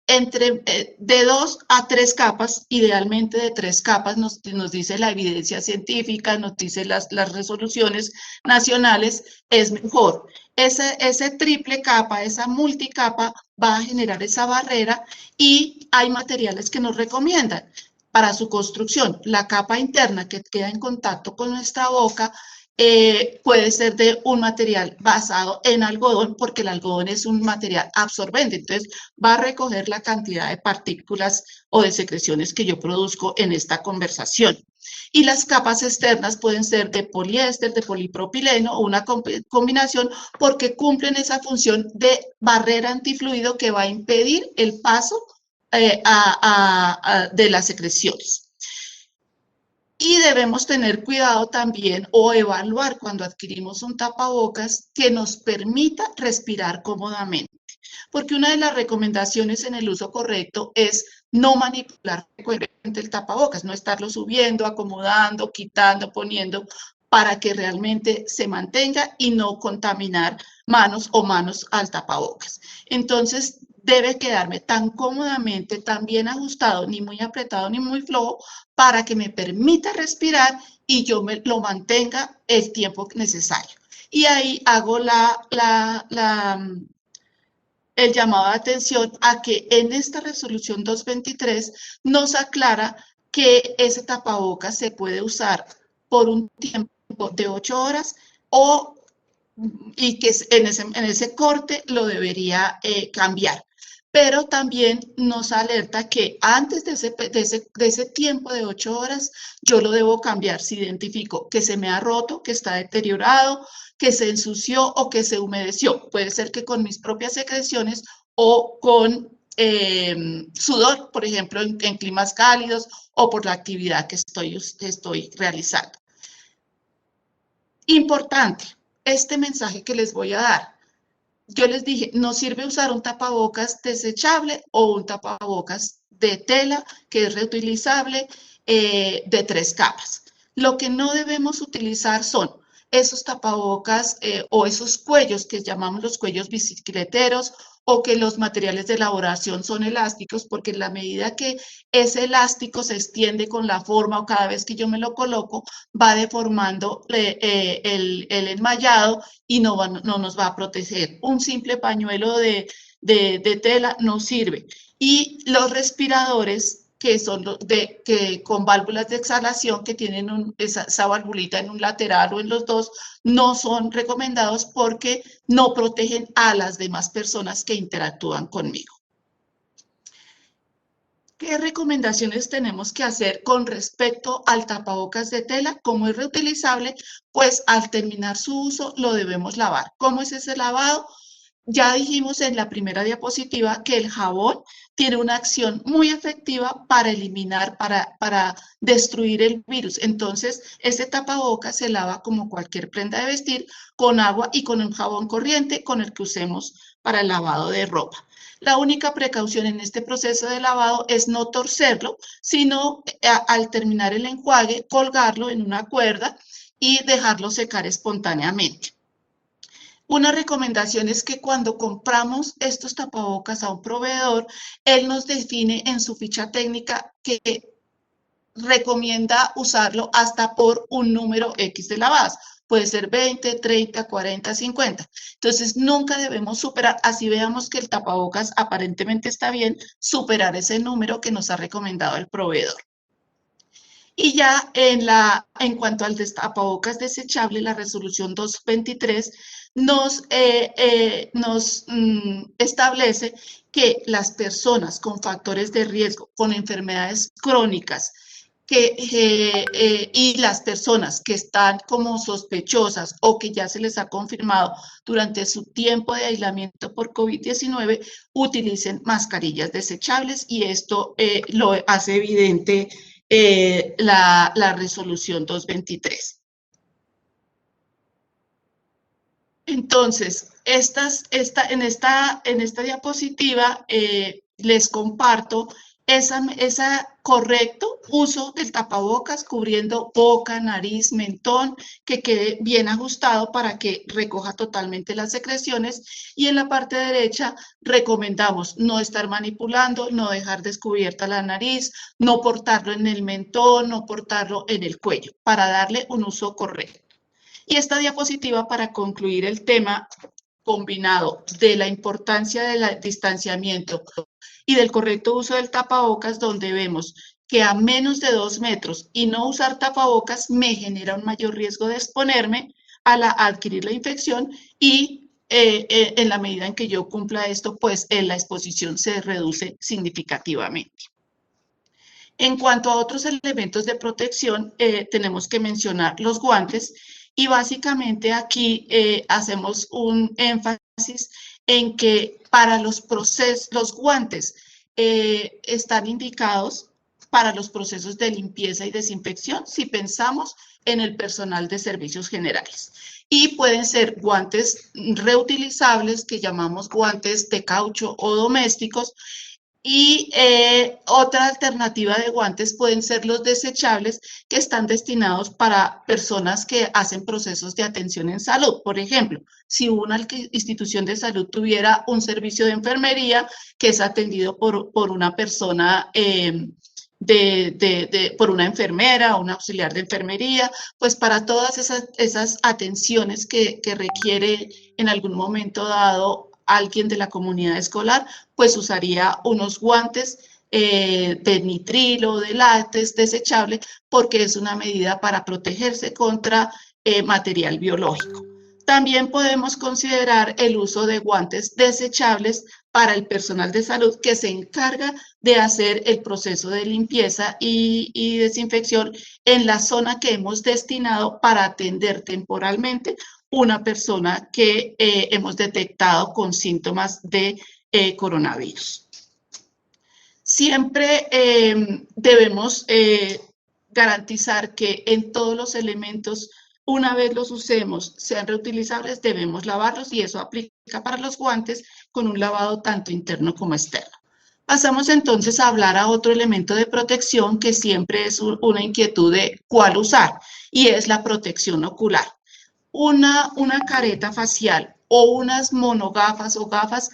De 2 a 3 capas, idealmente de 3 capas, nos dice la evidencia científica, nos dice las resoluciones nacionales, es mejor. Ese triple capa, esa multicapa va a generar esa barrera y hay materiales que nos recomiendan para su construcción. La capa interna que queda en contacto con nuestra boca puede ser de un material basado en algodón, porque el algodón es un material absorbente, entonces va a recoger la cantidad de partículas o de secreciones que yo produzco en esta conversación. Y las capas externas pueden ser de poliéster, de polipropileno o una combinación, porque cumplen esa función de barrera antifluido que va a impedir el paso de las secreciones. Y debemos tener cuidado también o evaluar cuando adquirimos un tapabocas que nos permita respirar cómodamente. Porque una de las recomendaciones en el uso correcto es no manipular frecuentemente el tapabocas, no estarlo subiendo, acomodando, quitando, poniendo, para que realmente se mantenga y no contaminar manos al tapabocas. Entonces, debe quedarme tan cómodamente, tan bien ajustado, ni muy apretado ni muy flojo, para que me permita respirar y yo lo mantenga el tiempo necesario. Y ahí hago el llamado de atención a que en esta resolución 223 nos aclara que ese tapabocas se puede usar por un tiempo de 8 horas y que en ese corte lo debería cambiar. Pero también nos alerta que antes de ese tiempo de 8 horas, yo lo debo cambiar si identifico que se me ha roto, que está deteriorado, que se ensució o que se humedeció. Puede ser que con mis propias secreciones o con sudor, por ejemplo, en climas cálidos o por la actividad que estoy realizando. Importante, este mensaje que les voy a dar. Yo les dije, no sirve usar un tapabocas desechable o un tapabocas de tela que es reutilizable de 3 capas. Lo que no debemos utilizar son esos tapabocas o esos cuellos que llamamos los cuellos bicicleteros, o que los materiales de elaboración son elásticos, porque en la medida que ese elástico se extiende con la forma o cada vez que yo me lo coloco, va deformando el enmayado y no nos va a proteger. Un simple pañuelo de tela no sirve. Y los respiradores, que son con válvulas de exhalación que tienen esa valvulita en un lateral o en los dos, no son recomendados porque no protegen a las demás personas que interactúan conmigo. ¿Qué recomendaciones tenemos que hacer con respecto al tapabocas de tela? Como es reutilizable, pues al terminar su uso lo debemos lavar. ¿Cómo es ese lavado? Ya dijimos en la primera diapositiva que el jabón tiene una acción muy efectiva para eliminar, para destruir el virus. Entonces, este tapabocas se lava como cualquier prenda de vestir, con agua y con un jabón corriente con el que usemos para el lavado de ropa. La única precaución en este proceso de lavado es no torcerlo, sino al terminar el enjuague, colgarlo en una cuerda y dejarlo secar espontáneamente. Una recomendación es que cuando compramos estos tapabocas a un proveedor, él nos define en su ficha técnica que recomienda usarlo hasta por un número X de lavadas. Puede ser 20, 30, 40, 50. Entonces, nunca debemos superar, así veamos que el tapabocas aparentemente está bien, superar ese número que nos ha recomendado el proveedor. Y ya en cuanto al tapabocas desechable, la resolución 223 nos establece que las personas con factores de riesgo, con enfermedades crónicas, y las personas que están como sospechosas o que ya se les ha confirmado durante su tiempo de aislamiento por COVID-19, utilicen mascarillas desechables, y esto lo hace evidente la resolución 223. Entonces, en esta diapositiva les comparto ese correcto uso del tapabocas, cubriendo boca, nariz, mentón, que quede bien ajustado para que recoja totalmente las secreciones. Y en la parte derecha recomendamos no estar manipulando, no dejar descubierta la nariz, no portarlo en el mentón, no portarlo en el cuello, para darle un uso correcto. Y esta diapositiva, para concluir el tema combinado de la importancia del distanciamiento y del correcto uso del tapabocas, donde vemos que a menos de 2 metros y no usar tapabocas me genera un mayor riesgo de exponerme a adquirir la infección, y en la medida en que yo cumpla esto, pues la exposición se reduce significativamente. En cuanto a otros elementos de protección, tenemos que mencionar los guantes, y básicamente aquí hacemos un énfasis en que para los guantes están indicados para los procesos de limpieza y desinfección si pensamos en el personal de servicios generales. Y pueden ser guantes reutilizables, que llamamos guantes de caucho o domésticos. Y otra alternativa de guantes pueden ser los desechables, que están destinados para personas que hacen procesos de atención en salud. Por ejemplo, si una institución de salud tuviera un servicio de enfermería que es atendido por una persona, por una enfermera o un auxiliar de enfermería, pues para todas esas atenciones que requiere en algún momento dado alguien de la comunidad escolar, pues usaría unos guantes de nitrilo, de látex desechable, porque es una medida para protegerse contra material biológico. También podemos considerar el uso de guantes desechables para el personal de salud que se encarga de hacer el proceso de limpieza y desinfección en la zona que hemos destinado para atender temporalmente una persona que hemos detectado con síntomas de coronavirus. Siempre debemos garantizar que en todos los elementos, una vez los usemos, sean reutilizables, debemos lavarlos, y eso aplica para los guantes con un lavado tanto interno como externo. Pasamos entonces a hablar a otro elemento de protección que siempre es una inquietud de cuál usar, y es la protección ocular. una careta facial o unas monogafas o gafas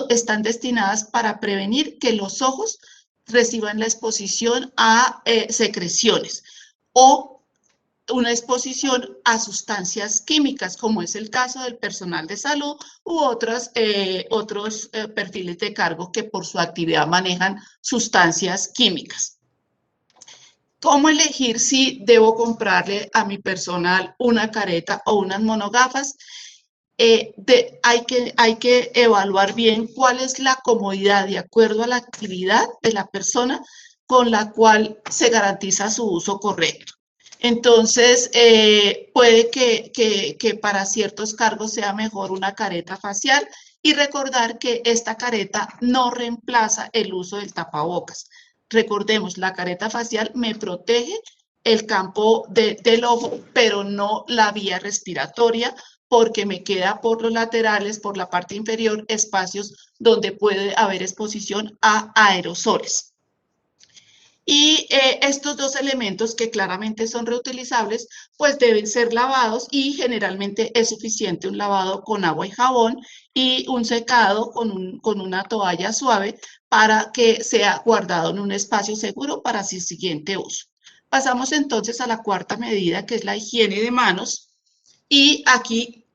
están destinadas para prevenir que los ojos reciban la exposición a secreciones o una exposición a sustancias químicas, como es el caso del personal de salud u otros perfiles de cargo que por su actividad manejan sustancias químicas. ¿Cómo elegir si debo comprarle a mi personal una careta o unas monogafas? Hay que evaluar bien cuál es la comodidad de acuerdo a la actividad de la persona con la cual se garantiza su uso correcto. Entonces, puede que para ciertos cargos sea mejor una careta facial y recordar que esta careta no reemplaza el uso del tapabocas. Recordemos, la careta facial me protege el campo del ojo, pero no la vía respiratoria, porque me queda por los laterales, por la parte inferior, espacios donde puede haber exposición a aerosoles. Y estos dos elementos que claramente son reutilizables, pues deben ser lavados y generalmente es suficiente un lavado con agua y jabón y un secado con una toalla suave para que sea guardado en un espacio seguro para su siguiente uso. Pasamos entonces a la cuarta medida, que es la higiene de manos. Y aquí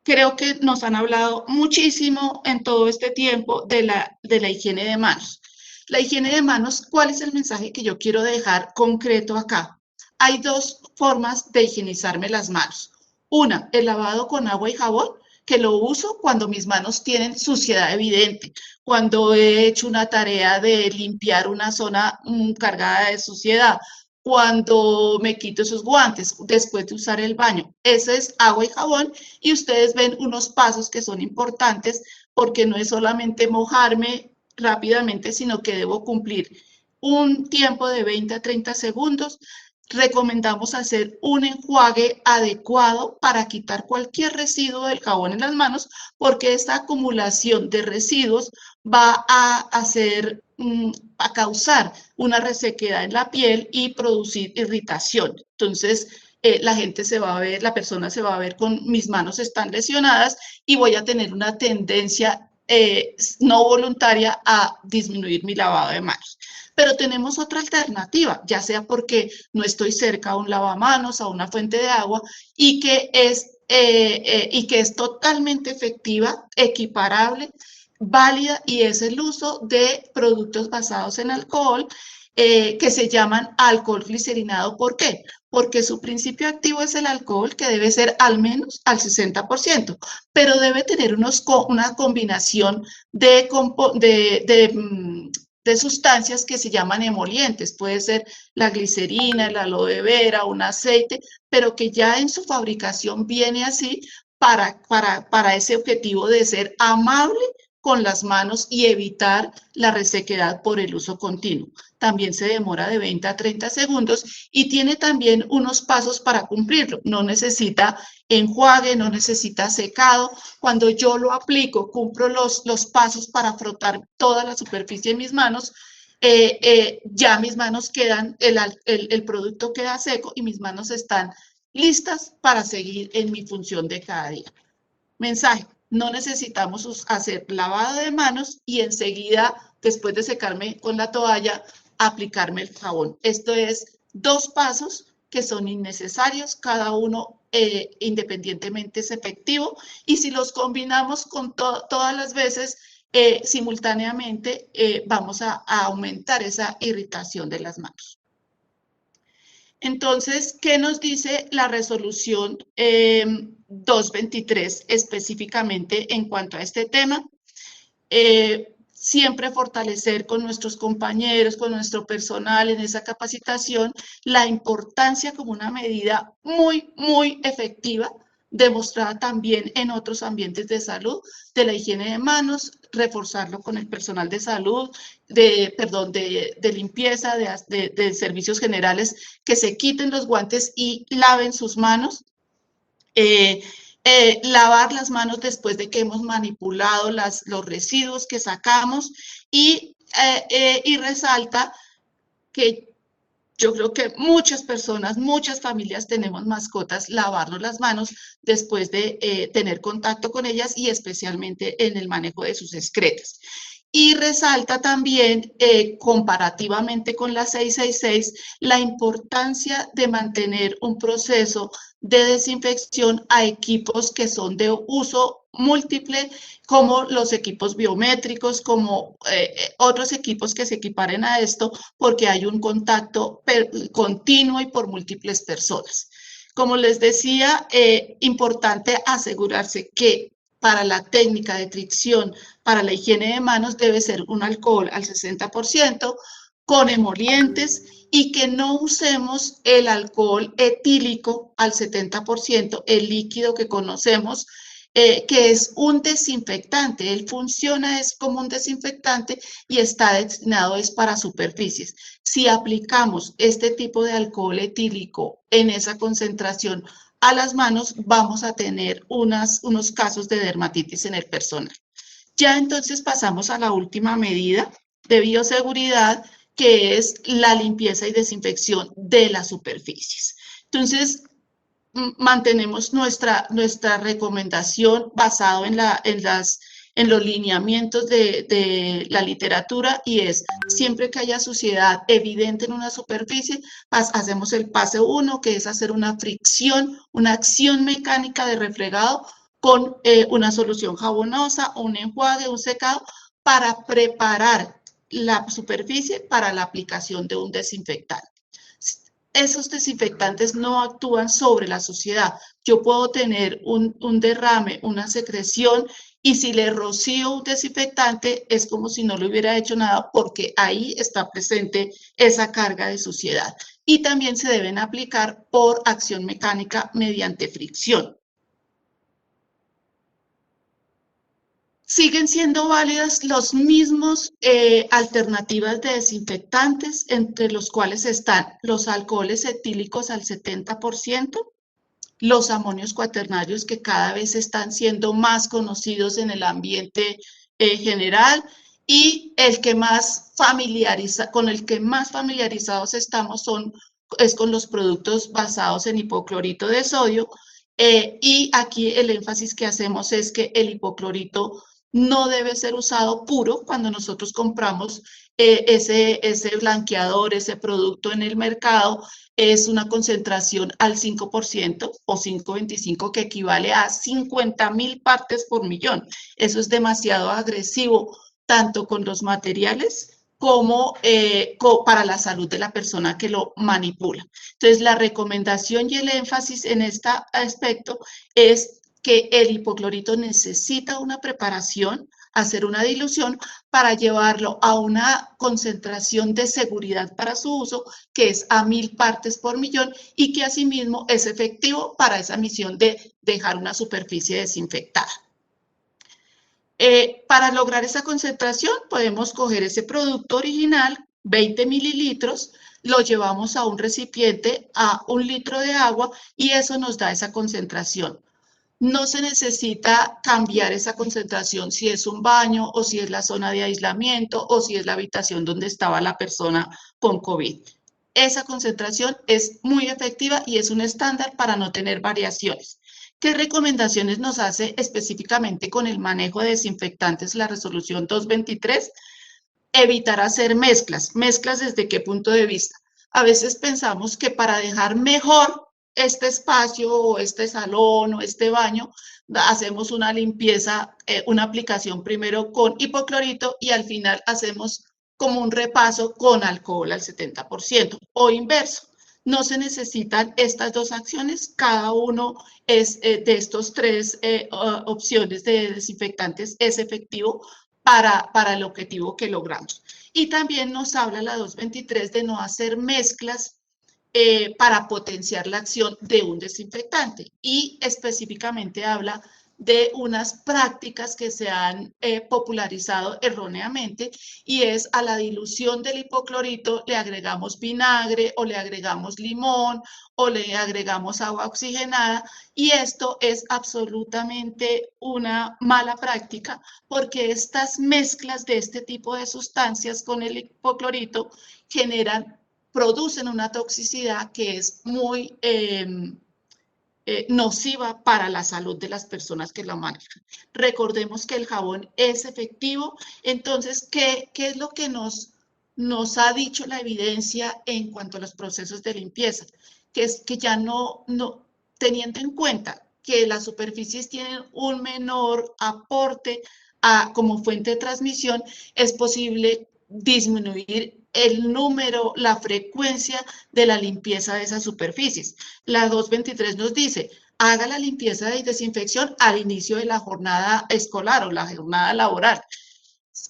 creo que nos han hablado muchísimo en todo este tiempo de la higiene de manos. La higiene de manos, ¿cuál es el mensaje que yo quiero dejar concreto acá? Hay dos formas de higienizarme las manos. Una, el lavado con agua y jabón, que lo uso cuando mis manos tienen suciedad evidente, cuando he hecho una tarea de limpiar una zona cargada de suciedad, cuando me quito esos guantes después de usar el baño. Ese es agua y jabón y ustedes ven unos pasos que son importantes porque no es solamente mojarme rápidamente, sino que debo cumplir un tiempo de 20 a 30 segundos. Recomendamos hacer un enjuague adecuado para quitar cualquier residuo del jabón en las manos, porque esta acumulación de residuos va a causar una resequedad en la piel y producir irritación. Entonces, la persona se va a ver con mis manos están lesionadas y voy a tener una tendencia no voluntaria a disminuir mi lavado de manos. Pero tenemos otra alternativa, ya sea porque no estoy cerca a un lavamanos, a una fuente de agua, y que es totalmente efectiva, equiparable, válida, y es el uso de productos basados en alcohol, que se llaman alcohol glicerinado. ¿Por qué? Porque su principio activo es el alcohol, que debe ser al menos al 60%, pero debe tener una combinación de sustancias que se llaman emolientes. Puede ser la glicerina, el aloe vera, un aceite, pero que ya en su fabricación viene así para ese objetivo de ser amable con las manos y evitar la resequedad por el uso continuo. También se demora de 20 a 30 segundos y tiene también unos pasos para cumplirlo. No necesita enjuague, no necesita secado. Cuando yo lo aplico, cumplo los pasos para frotar toda la superficie de mis manos, ya mis manos quedan, el producto queda seco y mis manos están listas para seguir en mi función de cada día. Mensaje: no necesitamos hacer lavado de manos y enseguida, después de secarme con la toalla, aplicarme el jabón. Esto es 2 pasos que son innecesarios, cada uno independientemente es efectivo, y si los combinamos con todas las veces simultáneamente, vamos a aumentar esa irritación de las manos. Entonces, ¿qué nos dice la resolución 223 específicamente en cuanto a este tema? Siempre fortalecer con nuestros compañeros, con nuestro personal en esa capacitación, la importancia como una medida muy, muy efectiva, demostrada también en otros ambientes de salud, de la higiene de manos, reforzarlo con el personal de salud, de limpieza, de servicios generales, que se quiten los guantes y laven sus manos. Lavar las manos después de que hemos manipulado los residuos que sacamos y resalta que yo creo que muchas personas, muchas familias tenemos mascotas, lavarnos las manos después de tener contacto con ellas y especialmente en el manejo de sus excretas. Y resalta también, comparativamente con la 666, la importancia de mantener un proceso de desinfección a equipos que son de uso múltiple, como los equipos biométricos, como otros equipos que se equiparen a esto, porque hay un contacto continuo y por múltiples personas. Como les decía, importante asegurarse que para la técnica de fricción, para la higiene de manos, debe ser un alcohol al 60%, con emolientes, y que no usemos el alcohol etílico al 70%, el líquido que conocemos, que es un desinfectante. Él funciona es como un desinfectante y está destinado es para superficies. Si aplicamos este tipo de alcohol etílico en esa concentración a las manos, vamos a tener unos casos de dermatitis en el personal. Ya entonces pasamos a la última medida de bioseguridad, que es la limpieza y desinfección de las superficies. Entonces, mantenemos nuestra recomendación basado en los lineamientos de la literatura, y es siempre que haya suciedad evidente en una superficie, hacemos el paso 1, que es hacer una fricción, una acción mecánica de refregado con una solución jabonosa, un enjuague, un secado, para preparar la superficie para la aplicación de un desinfectante. Esos desinfectantes no actúan sobre la suciedad. Yo puedo tener un derrame, una secreción, y si le rocío un desinfectante es como si no le hubiera hecho nada, porque ahí está presente esa carga de suciedad. Y también se deben aplicar por acción mecánica mediante fricción. Siguen siendo válidas los mismos alternativas de desinfectantes, entre los cuales están los alcoholes etílicos al 70%, los amonios cuaternarios, que cada vez están siendo más conocidos en el ambiente general, y el que más con el que más familiarizados estamos es con los productos basados en hipoclorito de sodio, y aquí el énfasis que hacemos es que el hipoclorito no debe ser usado puro. Cuando nosotros compramos ese blanqueador, ese producto en el mercado, es una concentración al 5% o 5,25, que equivale a 50,000 partes por millón. Eso es demasiado agresivo, tanto con los materiales como para la salud de la persona que lo manipula. Entonces, la recomendación y el énfasis en este aspecto es que el hipoclorito necesita una preparación, hacer una dilución para llevarlo a una concentración de seguridad para su uso, que es a 1,000 partes por millón, y que asimismo es efectivo para esa misión de dejar una superficie desinfectada. Para lograr esa concentración podemos coger ese producto original, 20 mililitros, lo llevamos a un recipiente, a 1 litro de agua, y eso nos da esa concentración. No se necesita cambiar esa concentración si es un baño, o si es la zona de aislamiento, o si es la habitación donde estaba la persona con COVID. Esa concentración es muy efectiva y es un estándar para no tener variaciones. ¿Qué recomendaciones nos hace específicamente con el manejo de desinfectantes la resolución 223? Evitar hacer mezclas. ¿Mezclas desde qué punto de vista? A veces pensamos que para dejar mejor este espacio o este salón o este baño, hacemos una limpieza, una aplicación primero con hipoclorito, y al final hacemos como un repaso con alcohol al 70%, o inverso. No se necesitan estas dos acciones, cada uno de estos tres opciones de desinfectantes es efectivo para el objetivo que logramos. Y también nos habla la 223 de no hacer mezclas para potenciar la acción de un desinfectante, y específicamente habla de unas prácticas que se han popularizado erróneamente, y es a la dilución del hipoclorito le agregamos vinagre, o le agregamos limón, o le agregamos agua oxigenada, y esto es absolutamente una mala práctica, porque estas mezclas de este tipo de sustancias con el hipoclorito generan producen una toxicidad que es muy nociva para la salud de las personas que la manejan. Recordemos que el jabón es efectivo. Entonces, ¿qué es lo que nos ha dicho la evidencia en cuanto a los procesos de limpieza? Que es que ya no teniendo en cuenta que las superficies tienen un menor aporte como fuente de transmisión, es posible disminuir el número, la frecuencia de la limpieza de esas superficies. La 223 nos dice, haga la limpieza y desinfección al inicio de la jornada escolar o la jornada laboral.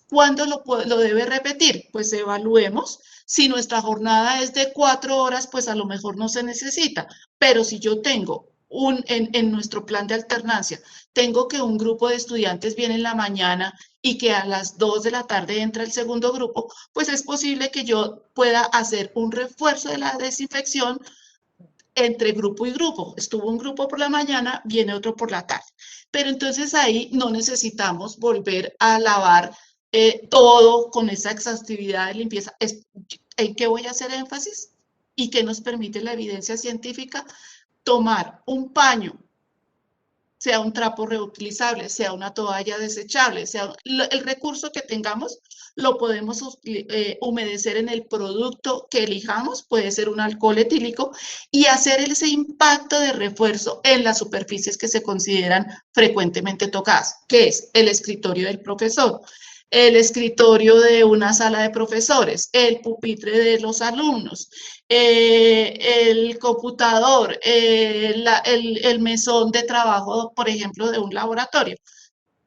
¿Cuándo lo debe repetir? Pues evaluemos. Si nuestra jornada es de 4 horas, pues a lo mejor no se necesita. Pero si yo tengo en nuestro plan de alternancia, tengo que un grupo de estudiantes viene en la mañana y que a las 2 de la tarde entra el segundo grupo, pues es posible que yo pueda hacer un refuerzo de la desinfección entre grupo y grupo. Estuvo un grupo por la mañana, viene otro por la tarde. Pero entonces ahí no necesitamos volver a lavar todo con esa exhaustividad de limpieza. ¿En qué voy a hacer énfasis? ¿Y qué nos permite la evidencia científica? Tomar un paño, sea un trapo reutilizable, sea una toalla desechable, sea el recurso que tengamos, lo podemos humedecer en el producto que elijamos, puede ser un alcohol etílico, y hacer ese impacto de refuerzo en las superficies que se consideran frecuentemente tocadas, que es el escritorio del profesor, el escritorio de una sala de profesores, el pupitre de los alumnos, el computador, el mesón de trabajo, por ejemplo, de un laboratorio.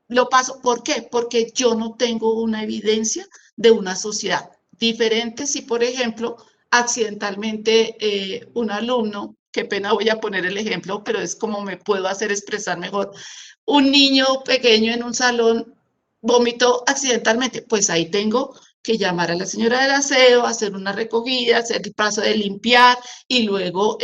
Lo paso, ¿por qué? Porque yo no tengo una evidencia de una sociedad. Diferente si, por ejemplo, accidentalmente un alumno, qué pena voy a poner el ejemplo, pero es como me puedo hacer expresar mejor, un niño pequeño en un salón vomitó accidentalmente, pues ahí tengo que llamar a la señora del aseo, hacer una recogida, hacer el paso de limpiar y luego,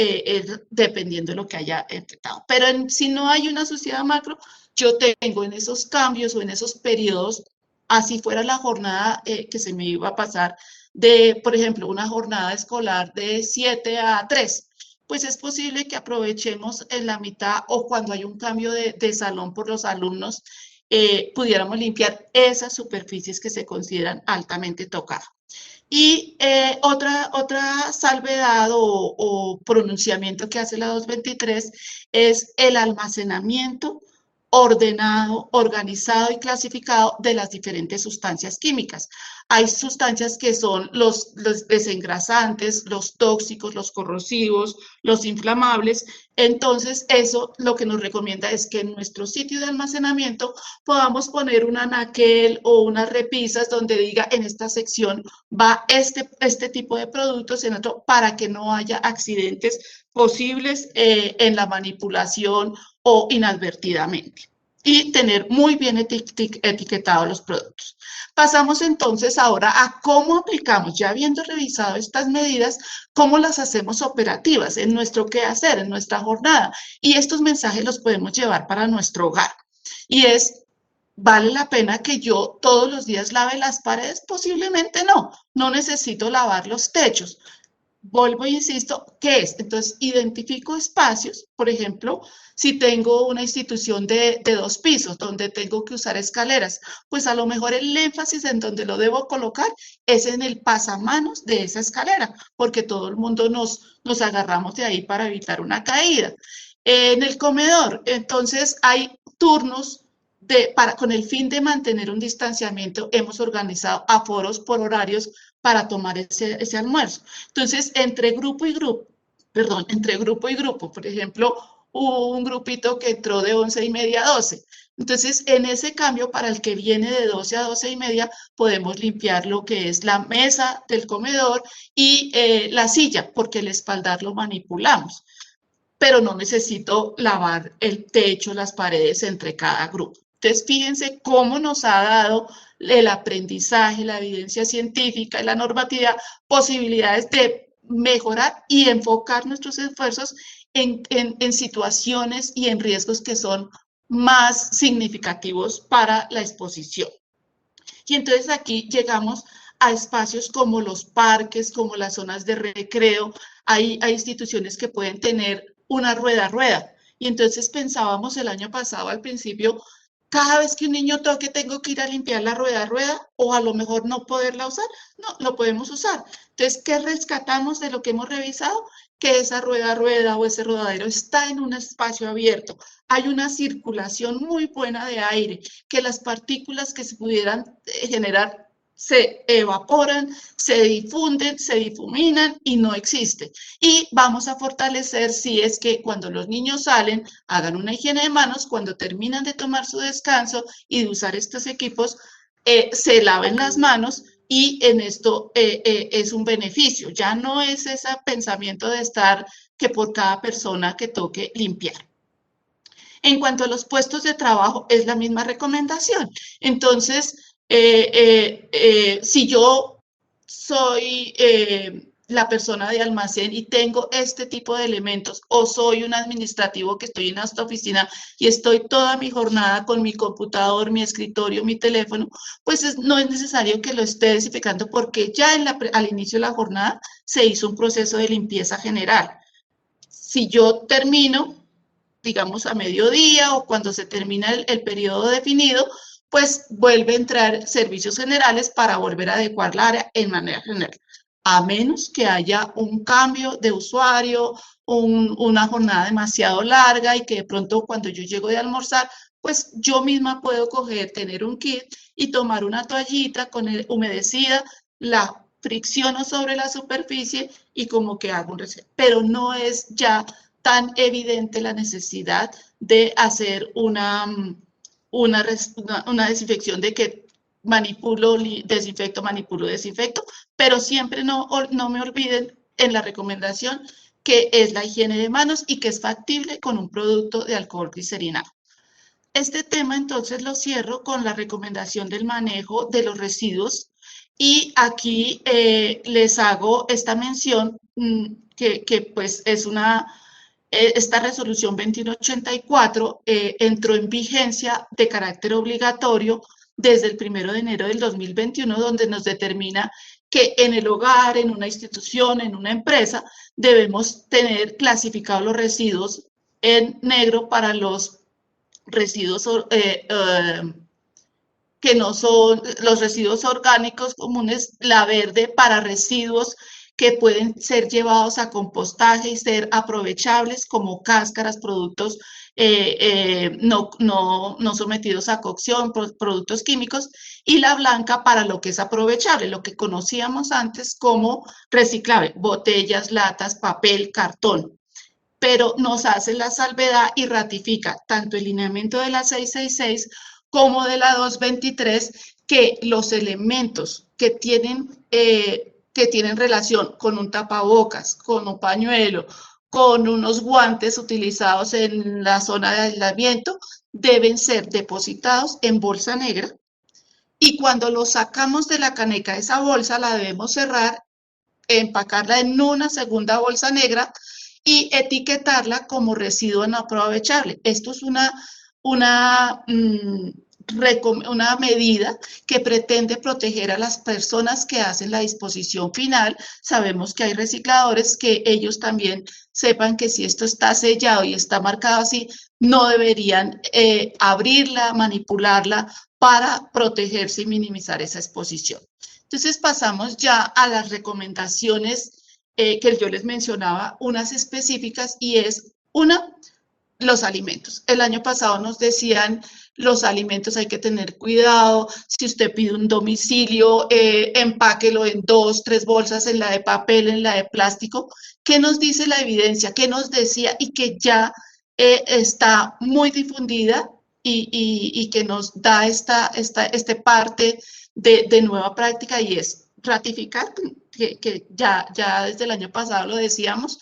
dependiendo de lo que haya detectado. Pero si no hay una sociedad macro, yo tengo en esos cambios o en esos periodos, así fuera la jornada que se me iba a pasar de, por ejemplo, una jornada escolar de 7 a 3, pues es posible que aprovechemos en la mitad o cuando hay un cambio de salón por los alumnos, pudiéramos limpiar esas superficies que se consideran altamente tocadas. Y otra salvedad o pronunciamiento que hace la 223 es el almacenamiento ordenado, organizado y clasificado de las diferentes sustancias químicas. Hay sustancias que son los desengrasantes, los tóxicos, los corrosivos, los inflamables. Entonces, eso lo que nos recomienda es que en nuestro sitio de almacenamiento podamos poner un anaquel o unas repisas donde diga en esta sección va este tipo de productos, en otro, para que no haya accidentes posibles en la manipulación o inadvertidamente. Y tener muy bien etiquetados los productos. Pasamos entonces ahora a cómo aplicamos, ya habiendo revisado estas medidas, cómo las hacemos operativas en nuestro quehacer, en nuestra jornada. Y estos mensajes los podemos llevar para nuestro hogar. Y es, ¿vale la pena que yo todos los días lave las paredes? Posiblemente no. No necesito lavar los techos. Vuelvo e insisto, ¿qué es? Entonces, identifico espacios, por ejemplo, si tengo una institución de 2 pisos donde tengo que usar escaleras, pues a lo mejor el énfasis en donde lo debo colocar es en el pasamanos de esa escalera, porque todo el mundo nos agarramos de ahí para evitar una caída. En el comedor, entonces hay turnos con el fin de mantener un distanciamiento, hemos organizado aforos por horarios para tomar ese almuerzo. Entonces, entre grupo y grupo, por ejemplo, hubo un grupito que entró de 11:30 a 12. Entonces, en ese cambio, para el que viene de 12 a 12:30, podemos limpiar lo que es la mesa del comedor y la silla, porque el espaldar lo manipulamos. Pero no necesito lavar el techo, las paredes entre cada grupo. Entonces, fíjense cómo nos ha dado el aprendizaje, la evidencia científica y la normatividad posibilidades de mejorar y enfocar nuestros esfuerzos en situaciones y en riesgos que son más significativos para la exposición. Y entonces aquí llegamos a espacios como los parques, como las zonas de recreo. Hay instituciones que pueden tener una rueda. Y entonces pensábamos el año pasado al principio, cada vez que un niño toque tengo que ir a limpiar la rueda o a lo mejor no poderla usar. No, lo podemos usar. Entonces, ¿qué rescatamos de lo que hemos revisado? Que esa rueda o ese rodadero está en un espacio abierto. Hay una circulación muy buena de aire, que las partículas que se pudieran generar se evaporan, se difunden, se difuminan y no existen. Y vamos a fortalecer si es que cuando los niños salen, hagan una higiene de manos, cuando terminan de tomar su descanso y de usar estos equipos, se laven las manos y en esto es un beneficio. Ya no es ese pensamiento de estar que por cada persona que toque limpiar. En cuanto a los puestos de trabajo, es la misma recomendación. Entonces, si yo soy la persona de almacén y tengo este tipo de elementos, o soy un administrativo que estoy en esta oficina y estoy toda mi jornada con mi computador, mi escritorio, mi teléfono, pues no es necesario que lo esté desinfectando porque ya al inicio de la jornada se hizo un proceso de limpieza general. Si yo termino, digamos, a mediodía o cuando se termina el periodo definido, pues vuelve a entrar servicios generales para volver a adecuar la área en manera general, a menos que haya un cambio de usuario, una jornada demasiado larga y que de pronto cuando yo llego de almorzar, pues yo misma puedo tener un kit y tomar una toallita humedecida, la fricciono sobre la superficie y como que hago un reset. Pero no es ya tan evidente la necesidad de hacer una desinfección de que manipulo, desinfecto, pero siempre no me olviden en la recomendación que es la higiene de manos y que es factible con un producto de alcohol glicerinado. Este tema entonces lo cierro con la recomendación del manejo de los residuos y aquí les hago esta mención que pues es esta resolución 2184 entró en vigencia de carácter obligatorio desde el 1 de enero del 2021, donde nos determina que en el hogar, en una institución, en una empresa, debemos tener clasificados los residuos en negro para los residuos que no son los residuos orgánicos comunes, la verde para residuos que pueden ser llevados a compostaje y ser aprovechables como cáscaras, productos no sometidos a cocción, productos químicos, y la blanca para lo que es aprovechable, lo que conocíamos antes como reciclable, botellas, latas, papel, cartón. Pero nos hace la salvedad y ratifica tanto el lineamiento de la 666 como de la 223 que los elementos que tienen relación con un tapabocas, con un pañuelo, con unos guantes utilizados en la zona de aislamiento, deben ser depositados en bolsa negra y cuando los sacamos de la caneca, esa bolsa la debemos cerrar, empacarla en una segunda bolsa negra y etiquetarla como residuo no aprovechable. Esto es una medida que pretende proteger a las personas que hacen la disposición final. Sabemos que hay recicladores que ellos también sepan que si esto está sellado y está marcado así, no deberían abrirla, manipularla para protegerse y minimizar esa exposición. Entonces pasamos ya a las recomendaciones que yo les mencionaba, unas específicas y es una, los alimentos. El año pasado nos decían los alimentos hay que tener cuidado, si usted pide un domicilio, empáquelo en 2, 3 bolsas, en la de papel, en la de plástico. ¿Qué nos dice la evidencia? ¿Qué nos decía? Y que ya está muy difundida y que nos da esta parte de nueva práctica y es ratificar, que ya desde el año pasado lo decíamos,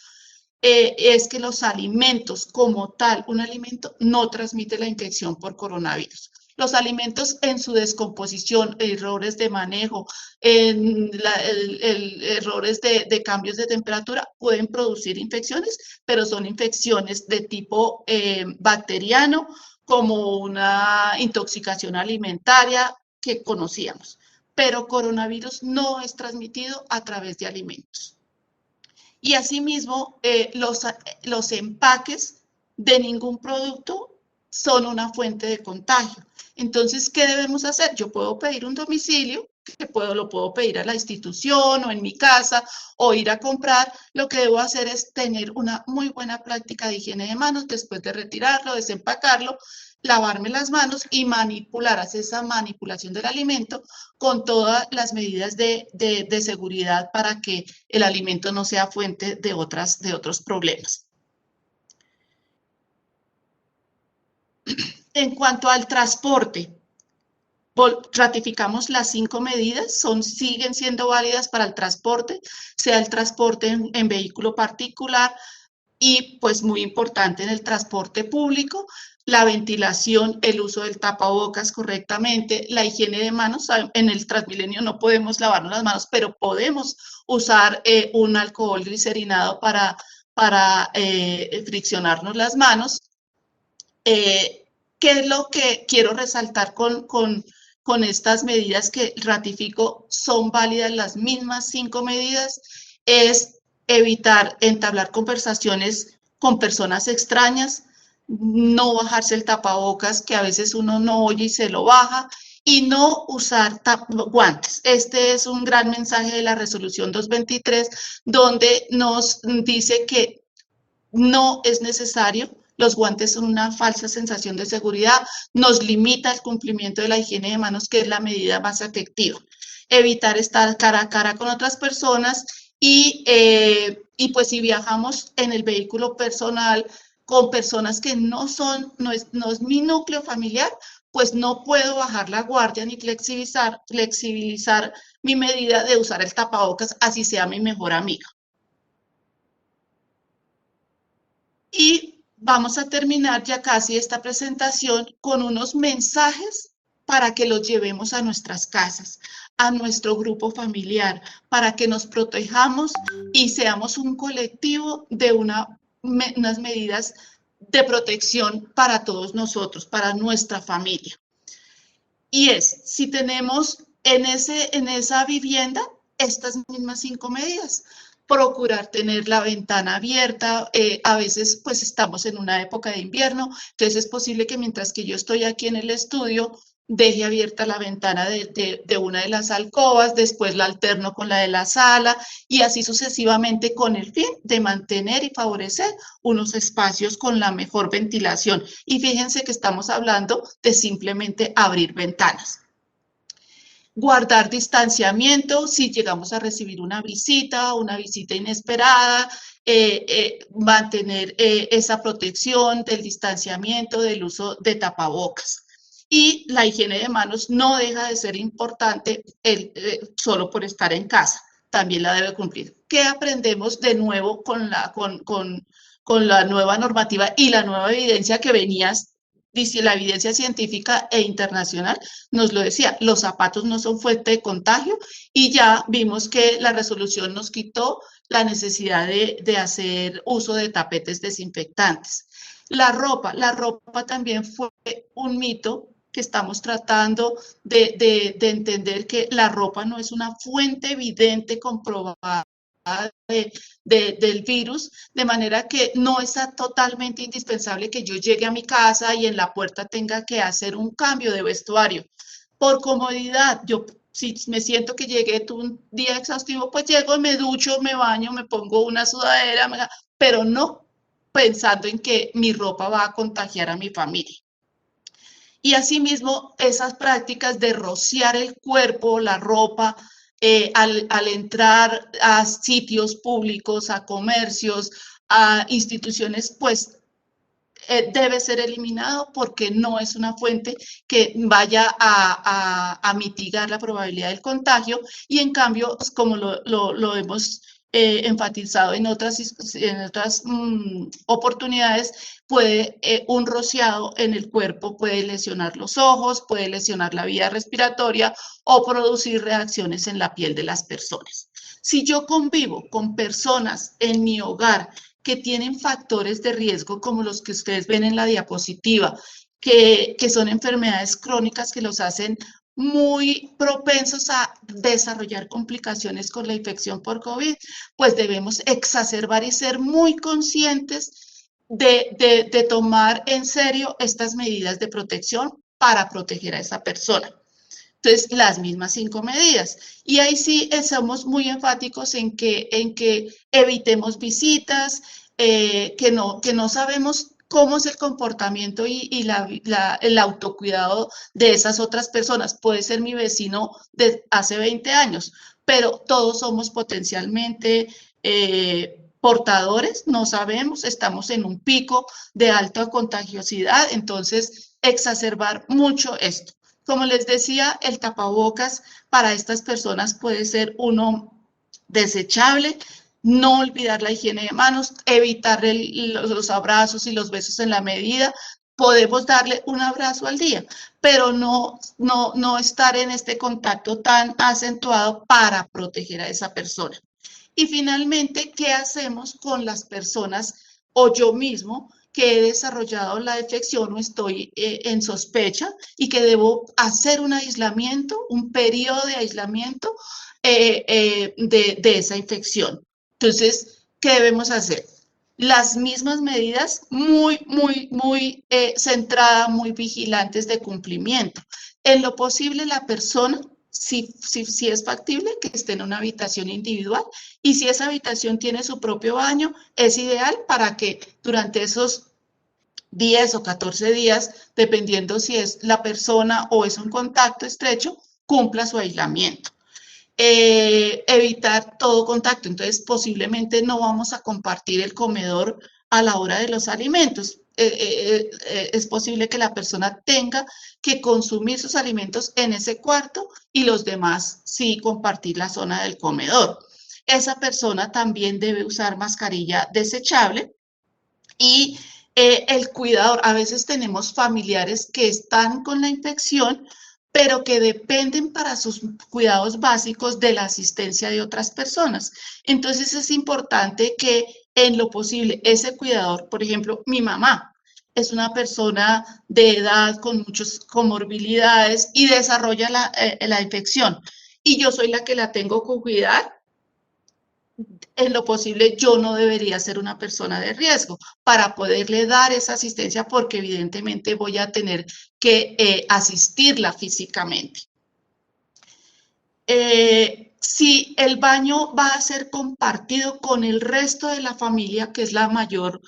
es que los alimentos como tal, un alimento no transmite la infección por coronavirus. Los alimentos en su descomposición, errores de manejo, errores de cambios de temperatura pueden producir infecciones, pero son infecciones de tipo bacteriano, como una intoxicación alimentaria que conocíamos. pero coronavirus no es transmitido a través de alimentos. Y asimismo, los empaques de ningún producto son una fuente de contagio. Entonces, ¿qué debemos hacer? Yo puedo pedir un domicilio, lo puedo pedir a la institución o en mi casa o ir a comprar. Lo que debo hacer es tener una muy buena práctica de higiene de manos después de retirarlo, desempacarlo, lavarme las manos y hacer esa manipulación del alimento con todas las medidas de seguridad para que el alimento no sea fuente de otros problemas. En cuanto al transporte, ratificamos las 5 medidas, siguen siendo válidas para el transporte, sea el transporte en vehículo particular y, pues, muy importante en el transporte público, la ventilación, el uso del tapabocas correctamente, la higiene de manos. En el Transmilenio no podemos lavarnos las manos, pero podemos usar un alcohol glicerinado para friccionarnos las manos. ¿Qué es lo que quiero resaltar con estas medidas que ratifico? Son válidas las mismas 5 medidas, es evitar entablar conversaciones con personas extrañas, no bajarse el tapabocas, que a veces uno no oye y se lo baja, y no usar guantes. Este es un gran mensaje de la resolución 223, donde nos dice que no es necesario. Los guantes son una falsa sensación de seguridad, nos limita el cumplimiento de la higiene de manos, que es la medida más efectiva. Evitar estar cara a cara con otras personas y pues si viajamos en el vehículo personal con personas que no es mi núcleo familiar, pues no puedo bajar la guardia ni flexibilizar mi medida de usar el tapabocas, así sea mi mejor amiga. Y vamos a terminar ya casi esta presentación con unos mensajes para que los llevemos a nuestras casas, a nuestro grupo familiar, para que nos protejamos y seamos un colectivo de unas medidas de protección para todos nosotros, para nuestra familia. Y si tenemos en esa vivienda estas mismas 5 medidas, procurar tener la ventana abierta. A veces pues estamos en una época de invierno, entonces es posible que mientras que yo estoy aquí en el estudio deje abierta la ventana de una de las alcobas, después la alterno con la de la sala y así sucesivamente, con el fin de mantener y favorecer unos espacios con la mejor ventilación. Y fíjense que estamos hablando de simplemente abrir ventanas. Guardar distanciamiento si llegamos a recibir una visita inesperada, mantener esa protección del distanciamiento, del uso de tapabocas. Y la higiene de manos no deja de ser importante solo por estar en casa, también la debe cumplir. ¿Qué aprendemos de nuevo con la nueva normativa y la nueva evidencia que venías? Dice, la evidencia científica e internacional nos lo decía, los zapatos no son fuente de contagio y ya vimos que la resolución nos quitó la necesidad de hacer uso de tapetes desinfectantes. La ropa también fue un mito que estamos tratando de entender, que la ropa no es una fuente evidente comprobada del virus, de manera que no es totalmente indispensable que yo llegue a mi casa y en la puerta tenga que hacer un cambio de vestuario. Por comodidad, si me siento que llegué un día exhaustivo, pues llego, me ducho, me baño, me pongo una sudadera, pero no pensando en que mi ropa va a contagiar a mi familia. Y asimismo, esas prácticas de rociar el cuerpo, la ropa, al entrar a sitios públicos, a comercios, a instituciones, pues debe ser eliminado porque no es una fuente que vaya a mitigar la probabilidad del contagio y en cambio, como lo hemos enfatizado en otras oportunidades, un rociado en el cuerpo puede lesionar los ojos, puede lesionar la vía respiratoria o producir reacciones en la piel de las personas. Si yo convivo con personas en mi hogar que tienen factores de riesgo como los que ustedes ven en la diapositiva, que son enfermedades crónicas que los hacen muy propensos a desarrollar complicaciones con la infección por COVID, pues debemos exacerbar y ser muy conscientes de tomar en serio estas medidas de protección para proteger a esa persona. Entonces, las mismas 5 medidas. Y ahí sí somos muy enfáticos en que evitemos visitas, que no sabemos cómo es el comportamiento y el autocuidado de esas otras personas. Puede ser mi vecino de hace 20 años, pero todos somos potencialmente portadores, no sabemos, estamos en un pico de alta contagiosidad, entonces exacerbar mucho esto. Como les decía, el tapabocas para estas personas puede ser uno desechable, no olvidar la higiene de manos, evitar los abrazos y los besos en la medida. Podemos darle un abrazo al día, pero no estar en este contacto tan acentuado para proteger a esa persona. Y finalmente, ¿qué hacemos con las personas o yo mismo que he desarrollado la infección o estoy en sospecha y que debo hacer un aislamiento, un periodo de aislamiento de esa infección? Entonces, ¿qué debemos hacer? Las mismas medidas muy centradas, muy vigilantes de cumplimiento. En lo posible, la persona, si es factible, que esté en una habitación individual, y si esa habitación tiene su propio baño, es ideal para que durante esos 10 o 14 días, dependiendo si es la persona o es un contacto estrecho, cumpla su aislamiento. Evitar todo contacto, entonces posiblemente no vamos a compartir el comedor a la hora de los alimentos. Es posible que la persona tenga que consumir sus alimentos en ese cuarto y los demás sí compartir la zona del comedor. Esa persona también debe usar mascarilla desechable y el cuidador. A veces tenemos familiares que están con la infección, pero que dependen para sus cuidados básicos de la asistencia de otras personas. Entonces es importante que en lo posible ese cuidador, por ejemplo, mi mamá, es una persona de edad con muchas comorbilidades y desarrolla la infección. Y yo soy la que la tengo que cuidar. En lo posible, yo no debería ser una persona de riesgo para poderle dar esa asistencia porque evidentemente voy a tener que asistirla físicamente. Si el baño va a ser compartido con el resto de la familia, que es la mayor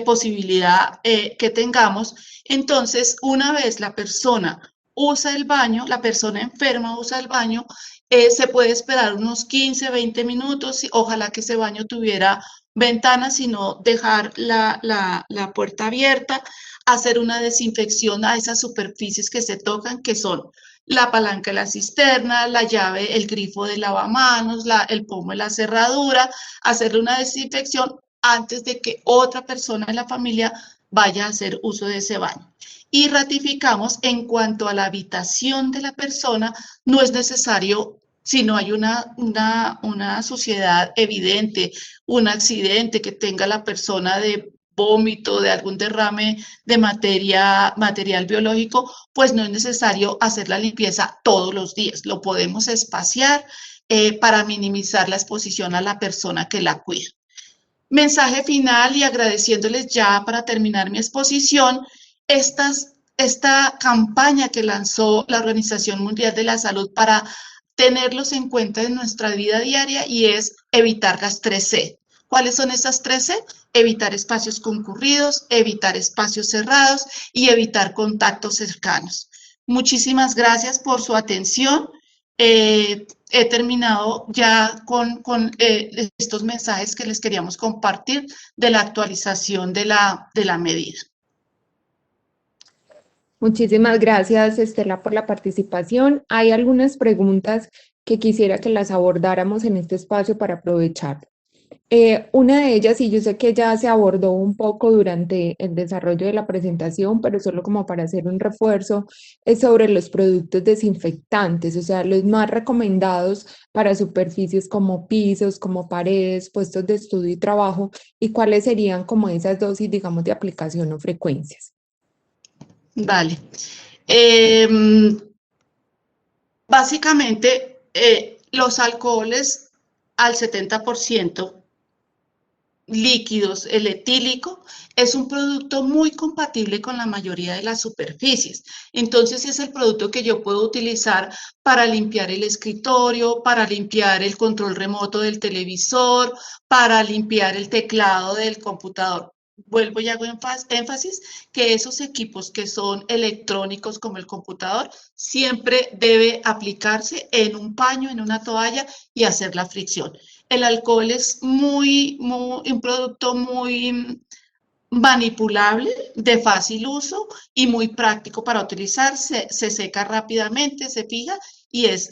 posibilidad que tengamos, entonces una vez la persona usa el baño, la persona enferma usa el baño, se puede esperar unos 15, 20 minutos, ojalá que ese baño tuviera ventanas, sino dejar la puerta abierta, hacer una desinfección a esas superficies que se tocan, que son la palanca de la cisterna, la llave, el grifo de lavamanos, el pomo de la cerradura, hacerle una desinfección antes de que otra persona de la familia vaya a hacer uso de ese baño. Y ratificamos en cuanto a la habitación de la persona, no es necesario, si no hay una suciedad evidente, un accidente que tenga la persona de vómito, de algún derrame de material biológico, pues no es necesario hacer la limpieza todos los días. Lo podemos espaciar para minimizar la exposición a la persona que la cuida. Mensaje final y agradeciéndoles ya para terminar mi exposición, esta campaña que lanzó la Organización Mundial de la Salud para tenerlos en cuenta en nuestra vida diaria y es evitar las 3C. ¿Cuáles son esas 3C? Evitar espacios concurridos, evitar espacios cerrados y evitar contactos cercanos. Muchísimas gracias por su atención. He terminado ya con estos mensajes que les queríamos compartir de la actualización de la medida. Muchísimas gracias, Estela, por la participación. Hay algunas preguntas que quisiera que las abordáramos en este espacio para aprovechar. Una de ellas, y yo sé que ya se abordó un poco durante el desarrollo de la presentación, pero solo como para hacer un refuerzo, es sobre los productos desinfectantes, o sea, los más recomendados para superficies como pisos, como paredes, puestos de estudio y trabajo, y cuáles serían como esas dosis, digamos, de aplicación o frecuencias. Vale. básicamente, los alcoholes al 70% líquidos, el etílico, es un producto muy compatible con la mayoría de las superficies. Entonces es el producto que yo puedo utilizar para limpiar el escritorio, para limpiar el control remoto del televisor, para limpiar el teclado del computador. Vuelvo y hago énfasis que esos equipos que son electrónicos como el computador siempre debe aplicarse en un paño, en una toalla y hacer la fricción. El alcohol es un producto muy manipulable, de fácil uso y muy práctico para utilizar. Se seca rápidamente, se fija y es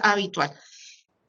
habitual.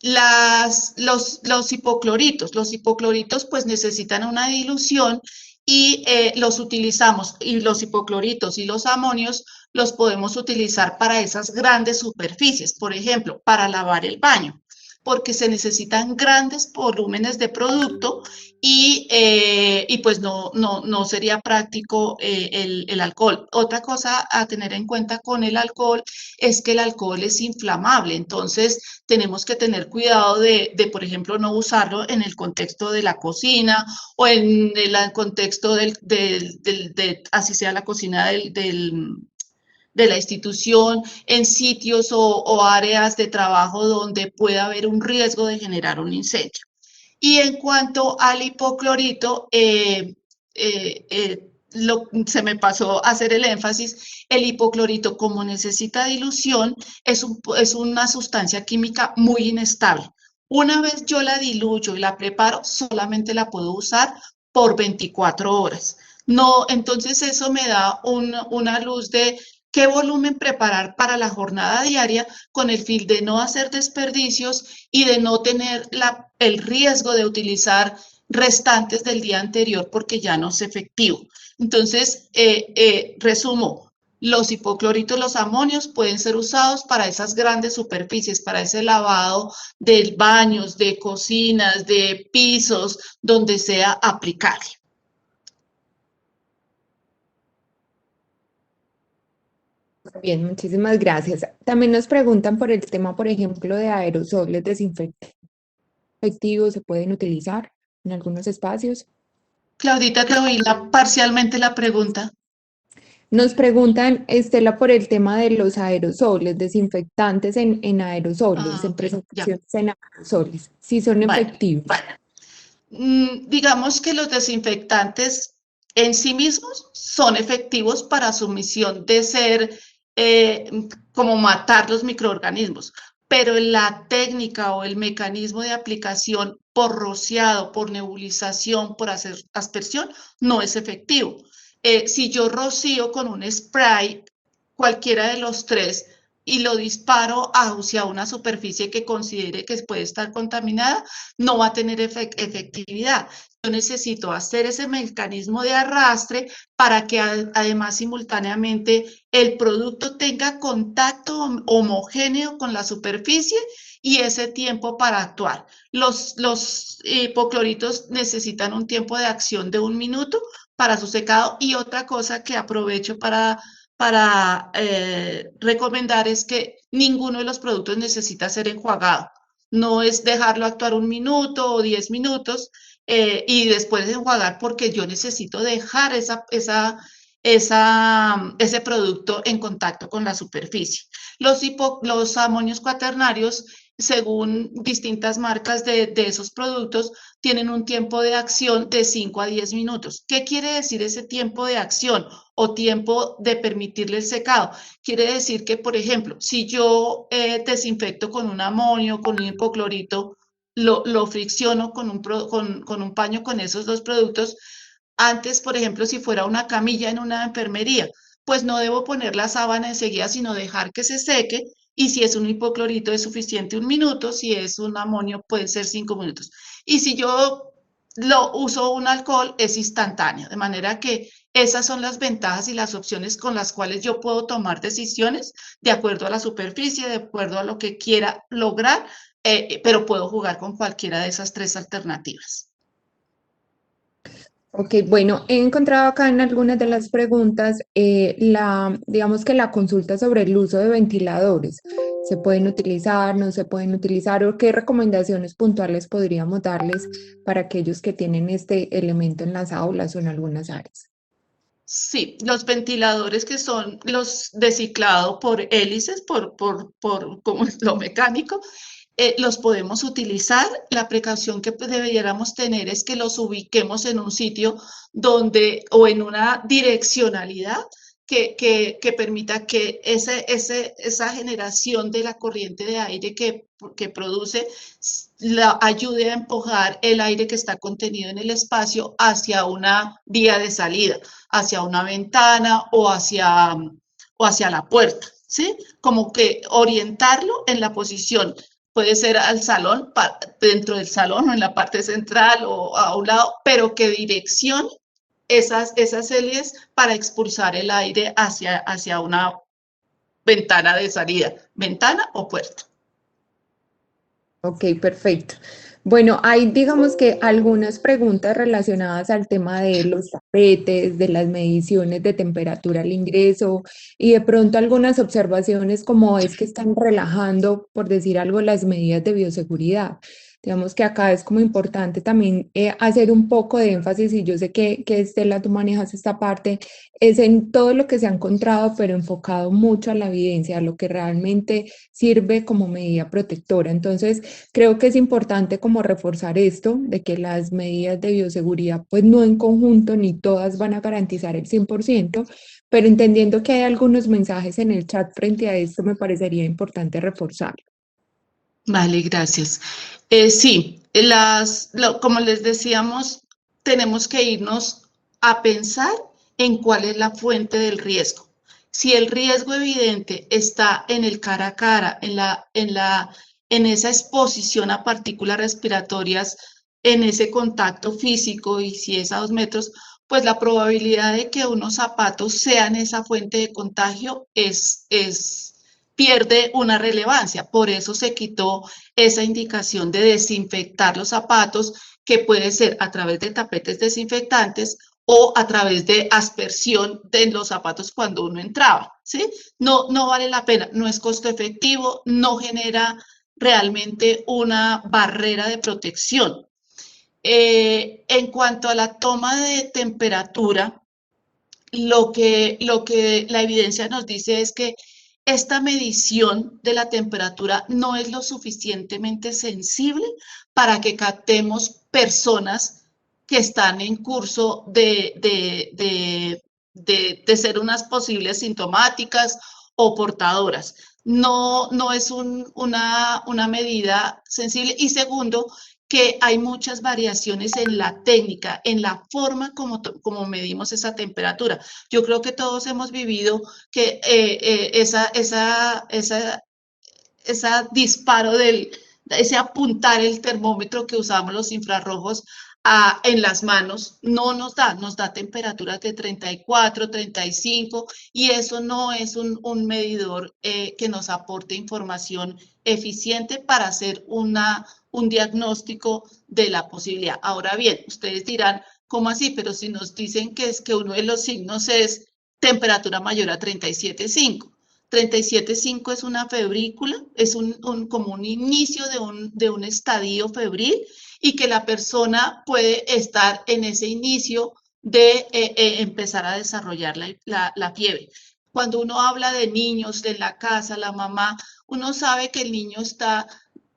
Los hipocloritos pues necesitan una dilución y los utilizamos, y los hipocloritos y los amonios los podemos utilizar para esas grandes superficies, por ejemplo, para lavar el baño, porque se necesitan grandes volúmenes de producto y pues no sería práctico el alcohol. Otra cosa a tener en cuenta con el alcohol es que el alcohol es inflamable, entonces tenemos que tener cuidado por ejemplo, no usarlo en el contexto de la cocina o en el contexto así sea la cocina de la institución, en sitios o áreas de trabajo donde pueda haber un riesgo de generar un incendio. Y en cuanto al hipoclorito, se me pasó a hacer el énfasis, el hipoclorito como necesita dilución es una sustancia química muy inestable. Una vez yo la diluyo y la preparo, solamente la puedo usar por 24 horas. No, entonces eso me da una luz de qué volumen preparar para la jornada diaria con el fin de no hacer desperdicios y de no tener el riesgo de utilizar restantes del día anterior porque ya no es efectivo. Entonces, resumo, los hipocloritos, los amonios pueden ser usados para esas grandes superficies, para ese lavado de baños, de cocinas, de pisos, donde sea aplicable. Bien, muchísimas gracias. También nos preguntan por el tema, por ejemplo, de aerosoles desinfectivos, ¿se pueden utilizar en algunos espacios? Claudita, te oí parcialmente la pregunta. Nos preguntan, Estela, por el tema de los aerosoles, desinfectantes en aerosoles, en presentaciones en aerosoles, si son efectivos. Digamos que los desinfectantes en sí mismos son efectivos para su misión de ser como matar los microorganismos, pero la técnica o el mecanismo de aplicación por rociado, por nebulización, por aspersión, no es efectivo. Si yo rocío con un spray, cualquiera de los tres, y lo disparo hacia una superficie que considere que puede estar contaminada, no va a tener efectividad. Yo necesito hacer ese mecanismo de arrastre para que además simultáneamente el producto tenga contacto homogéneo con la superficie y ese tiempo para actuar. Los hipocloritos necesitan un tiempo de acción de 1 minuto para su secado. Y otra cosa que aprovecho para recomendar es que ninguno de los productos necesita ser enjuagado. No es dejarlo actuar 1 minuto o 10 minutos y después enjuagar, porque yo necesito dejar ese producto en contacto con la superficie. Los amonios cuaternarios, según distintas marcas de esos productos, tienen un tiempo de acción de 5 a 10 minutos. ¿Qué quiere decir ese tiempo de acción o tiempo de permitirle el secado? Quiere decir que, por ejemplo, si yo desinfecto con un amonio, con un hipoclorito, lo fricciono con un paño con esos dos productos. Antes, por ejemplo, si fuera una camilla en una enfermería, pues no debo poner la sábana enseguida, sino dejar que se seque. Y si es un hipoclorito es suficiente 1 minuto, si es un amonio puede ser 5 minutos. Y si yo uso un alcohol es instantáneo, de manera que esas son las ventajas y las opciones con las cuales yo puedo tomar decisiones de acuerdo a la superficie, de acuerdo a lo que quiera lograr, pero puedo jugar con cualquiera de esas 3 alternativas. Ok, bueno, he encontrado acá en algunas de las preguntas, digamos que la consulta sobre el uso de ventiladores. ¿Se pueden utilizar, no se pueden utilizar? ¿O qué recomendaciones puntuales podríamos darles para aquellos que tienen este elemento en las aulas o en algunas áreas? Sí, los ventiladores que son los de ciclado por hélices, como es lo mecánico, los podemos utilizar. La precaución que deberíamos tener es que los ubiquemos en un sitio donde o en una direccionalidad que permita que esa generación de la corriente de aire que produce la ayude a empujar el aire que está contenido en el espacio hacia una vía de salida, hacia una ventana o hacia la puerta, ¿sí? Como que orientarlo en la posición. Puede ser al salón, dentro del salón o en la parte central o a un lado, pero que direccione esas hélices para expulsar el aire hacia una ventana de salida, ventana o puerta. Ok, perfecto. Bueno, hay digamos que algunas preguntas relacionadas al tema de los tapetes, de las mediciones de temperatura al ingreso y de pronto algunas observaciones como es que están relajando, por decir algo, las medidas de bioseguridad. Digamos que acá es como importante también hacer un poco de énfasis y yo sé que Estela, tú manejas esta parte, es en todo lo que se ha encontrado, pero enfocado mucho a la evidencia, a lo que realmente sirve como medida protectora. Entonces, creo que es importante como reforzar esto, de que las medidas de bioseguridad, pues no en conjunto ni todas van a garantizar el 100%, pero entendiendo que hay algunos mensajes en el chat frente a esto, me parecería importante reforzar. Vale, gracias. Sí, como les decíamos, tenemos que irnos a pensar en cuál es la fuente del riesgo. Si el riesgo evidente está en el cara a cara, en esa exposición a partículas respiratorias, en ese contacto físico, y si es a 2 metros, pues la probabilidad de que unos zapatos sean esa fuente de contagio pierde una relevancia. Por eso se quitó esa indicación de desinfectar los zapatos, que puede ser a través de tapetes desinfectantes o a través de aspersión de los zapatos cuando uno entraba, ¿sí? No, no vale la pena, no es costo efectivo, no genera realmente una barrera de protección. En cuanto a la toma de temperatura, lo que la evidencia nos dice es que esta medición de la temperatura no es lo suficientemente sensible para que captemos personas que están en curso de ser unas posibles sintomáticas o portadoras. No, no es una medida sensible. Y segundo, que hay muchas variaciones en la técnica, en la forma como medimos esa temperatura. Yo creo que todos hemos vivido que esa disparo ese apuntar el termómetro que usamos los infrarrojos en las manos, no nos da temperaturas de 34, 35, y eso no es un medidor que nos aporte información eficiente para hacer un diagnóstico de la posibilidad. Ahora bien, ustedes dirán, ¿cómo así? Pero si nos dicen que es que uno de los signos es temperatura mayor a 37,5. 37,5 es una febrícula, es como un inicio de un estadio febril, y que la persona puede estar en ese inicio de empezar a desarrollar la fiebre. Cuando uno habla de niños de la casa, la mamá, uno sabe que el niño está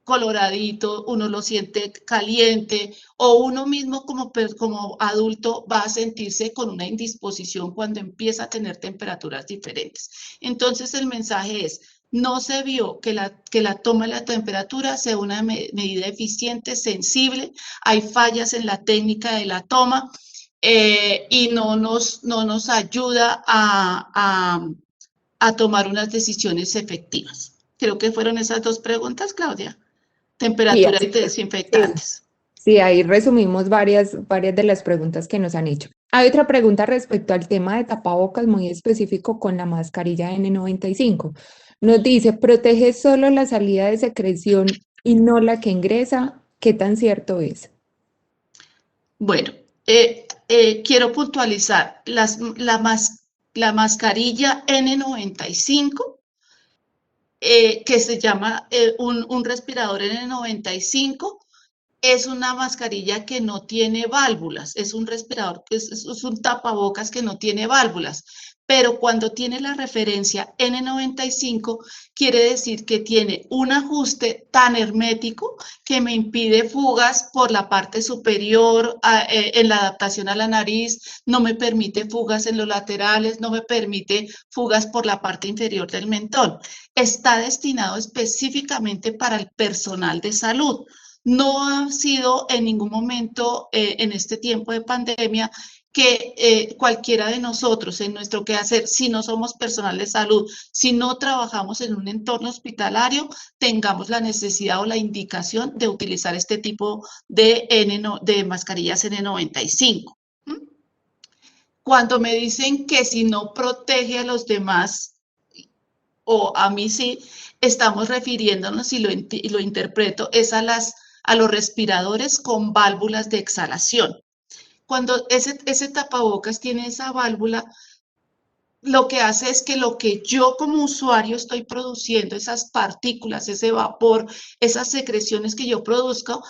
coloradito, uno lo siente caliente, o uno mismo como adulto va a sentirse con una indisposición cuando empieza a tener temperaturas diferentes. Entonces el mensaje es, no se vio que la toma de la temperatura sea una medida eficiente, sensible, hay fallas en la técnica de la toma y no nos ayuda a tomar unas decisiones efectivas. Creo que fueron esas dos preguntas, Claudia. Sí, Temperatura y así es. Sí. desinfectantes. Sí, ahí resumimos varias de las preguntas que nos han hecho. Hay otra pregunta respecto al tema de tapabocas muy específico con la mascarilla N95. Nos dice, ¿protege solo la salida de secreción y no la que ingresa? ¿Qué tan cierto es? Bueno, quiero puntualizar, la mascarilla N95 que se llama un respirador N95. Es una mascarilla que no tiene válvulas, es un respirador, es un tapabocas que no tiene válvulas, pero cuando tiene la referencia N95, quiere decir que tiene un ajuste tan hermético que me impide fugas por la parte superior en la adaptación a la nariz, no me permite fugas en los laterales, no me permite fugas por la parte inferior del mentón. Está destinado específicamente para el personal de salud. No ha sido en ningún momento en este tiempo de pandemia que cualquiera de nosotros en nuestro quehacer, si no somos personal de salud, si no trabajamos en un entorno hospitalario, tengamos la necesidad o la indicación de utilizar este tipo de mascarillas N95. Cuando me dicen que si no protege a los demás, o a mí sí, estamos refiriéndonos, y lo interpreto, es a los respiradores con válvulas de exhalación. Cuando ese tapabocas tiene esa válvula, lo que hace es que lo que yo como usuario estoy produciendo, esas partículas, ese vapor, esas secreciones que yo produzco,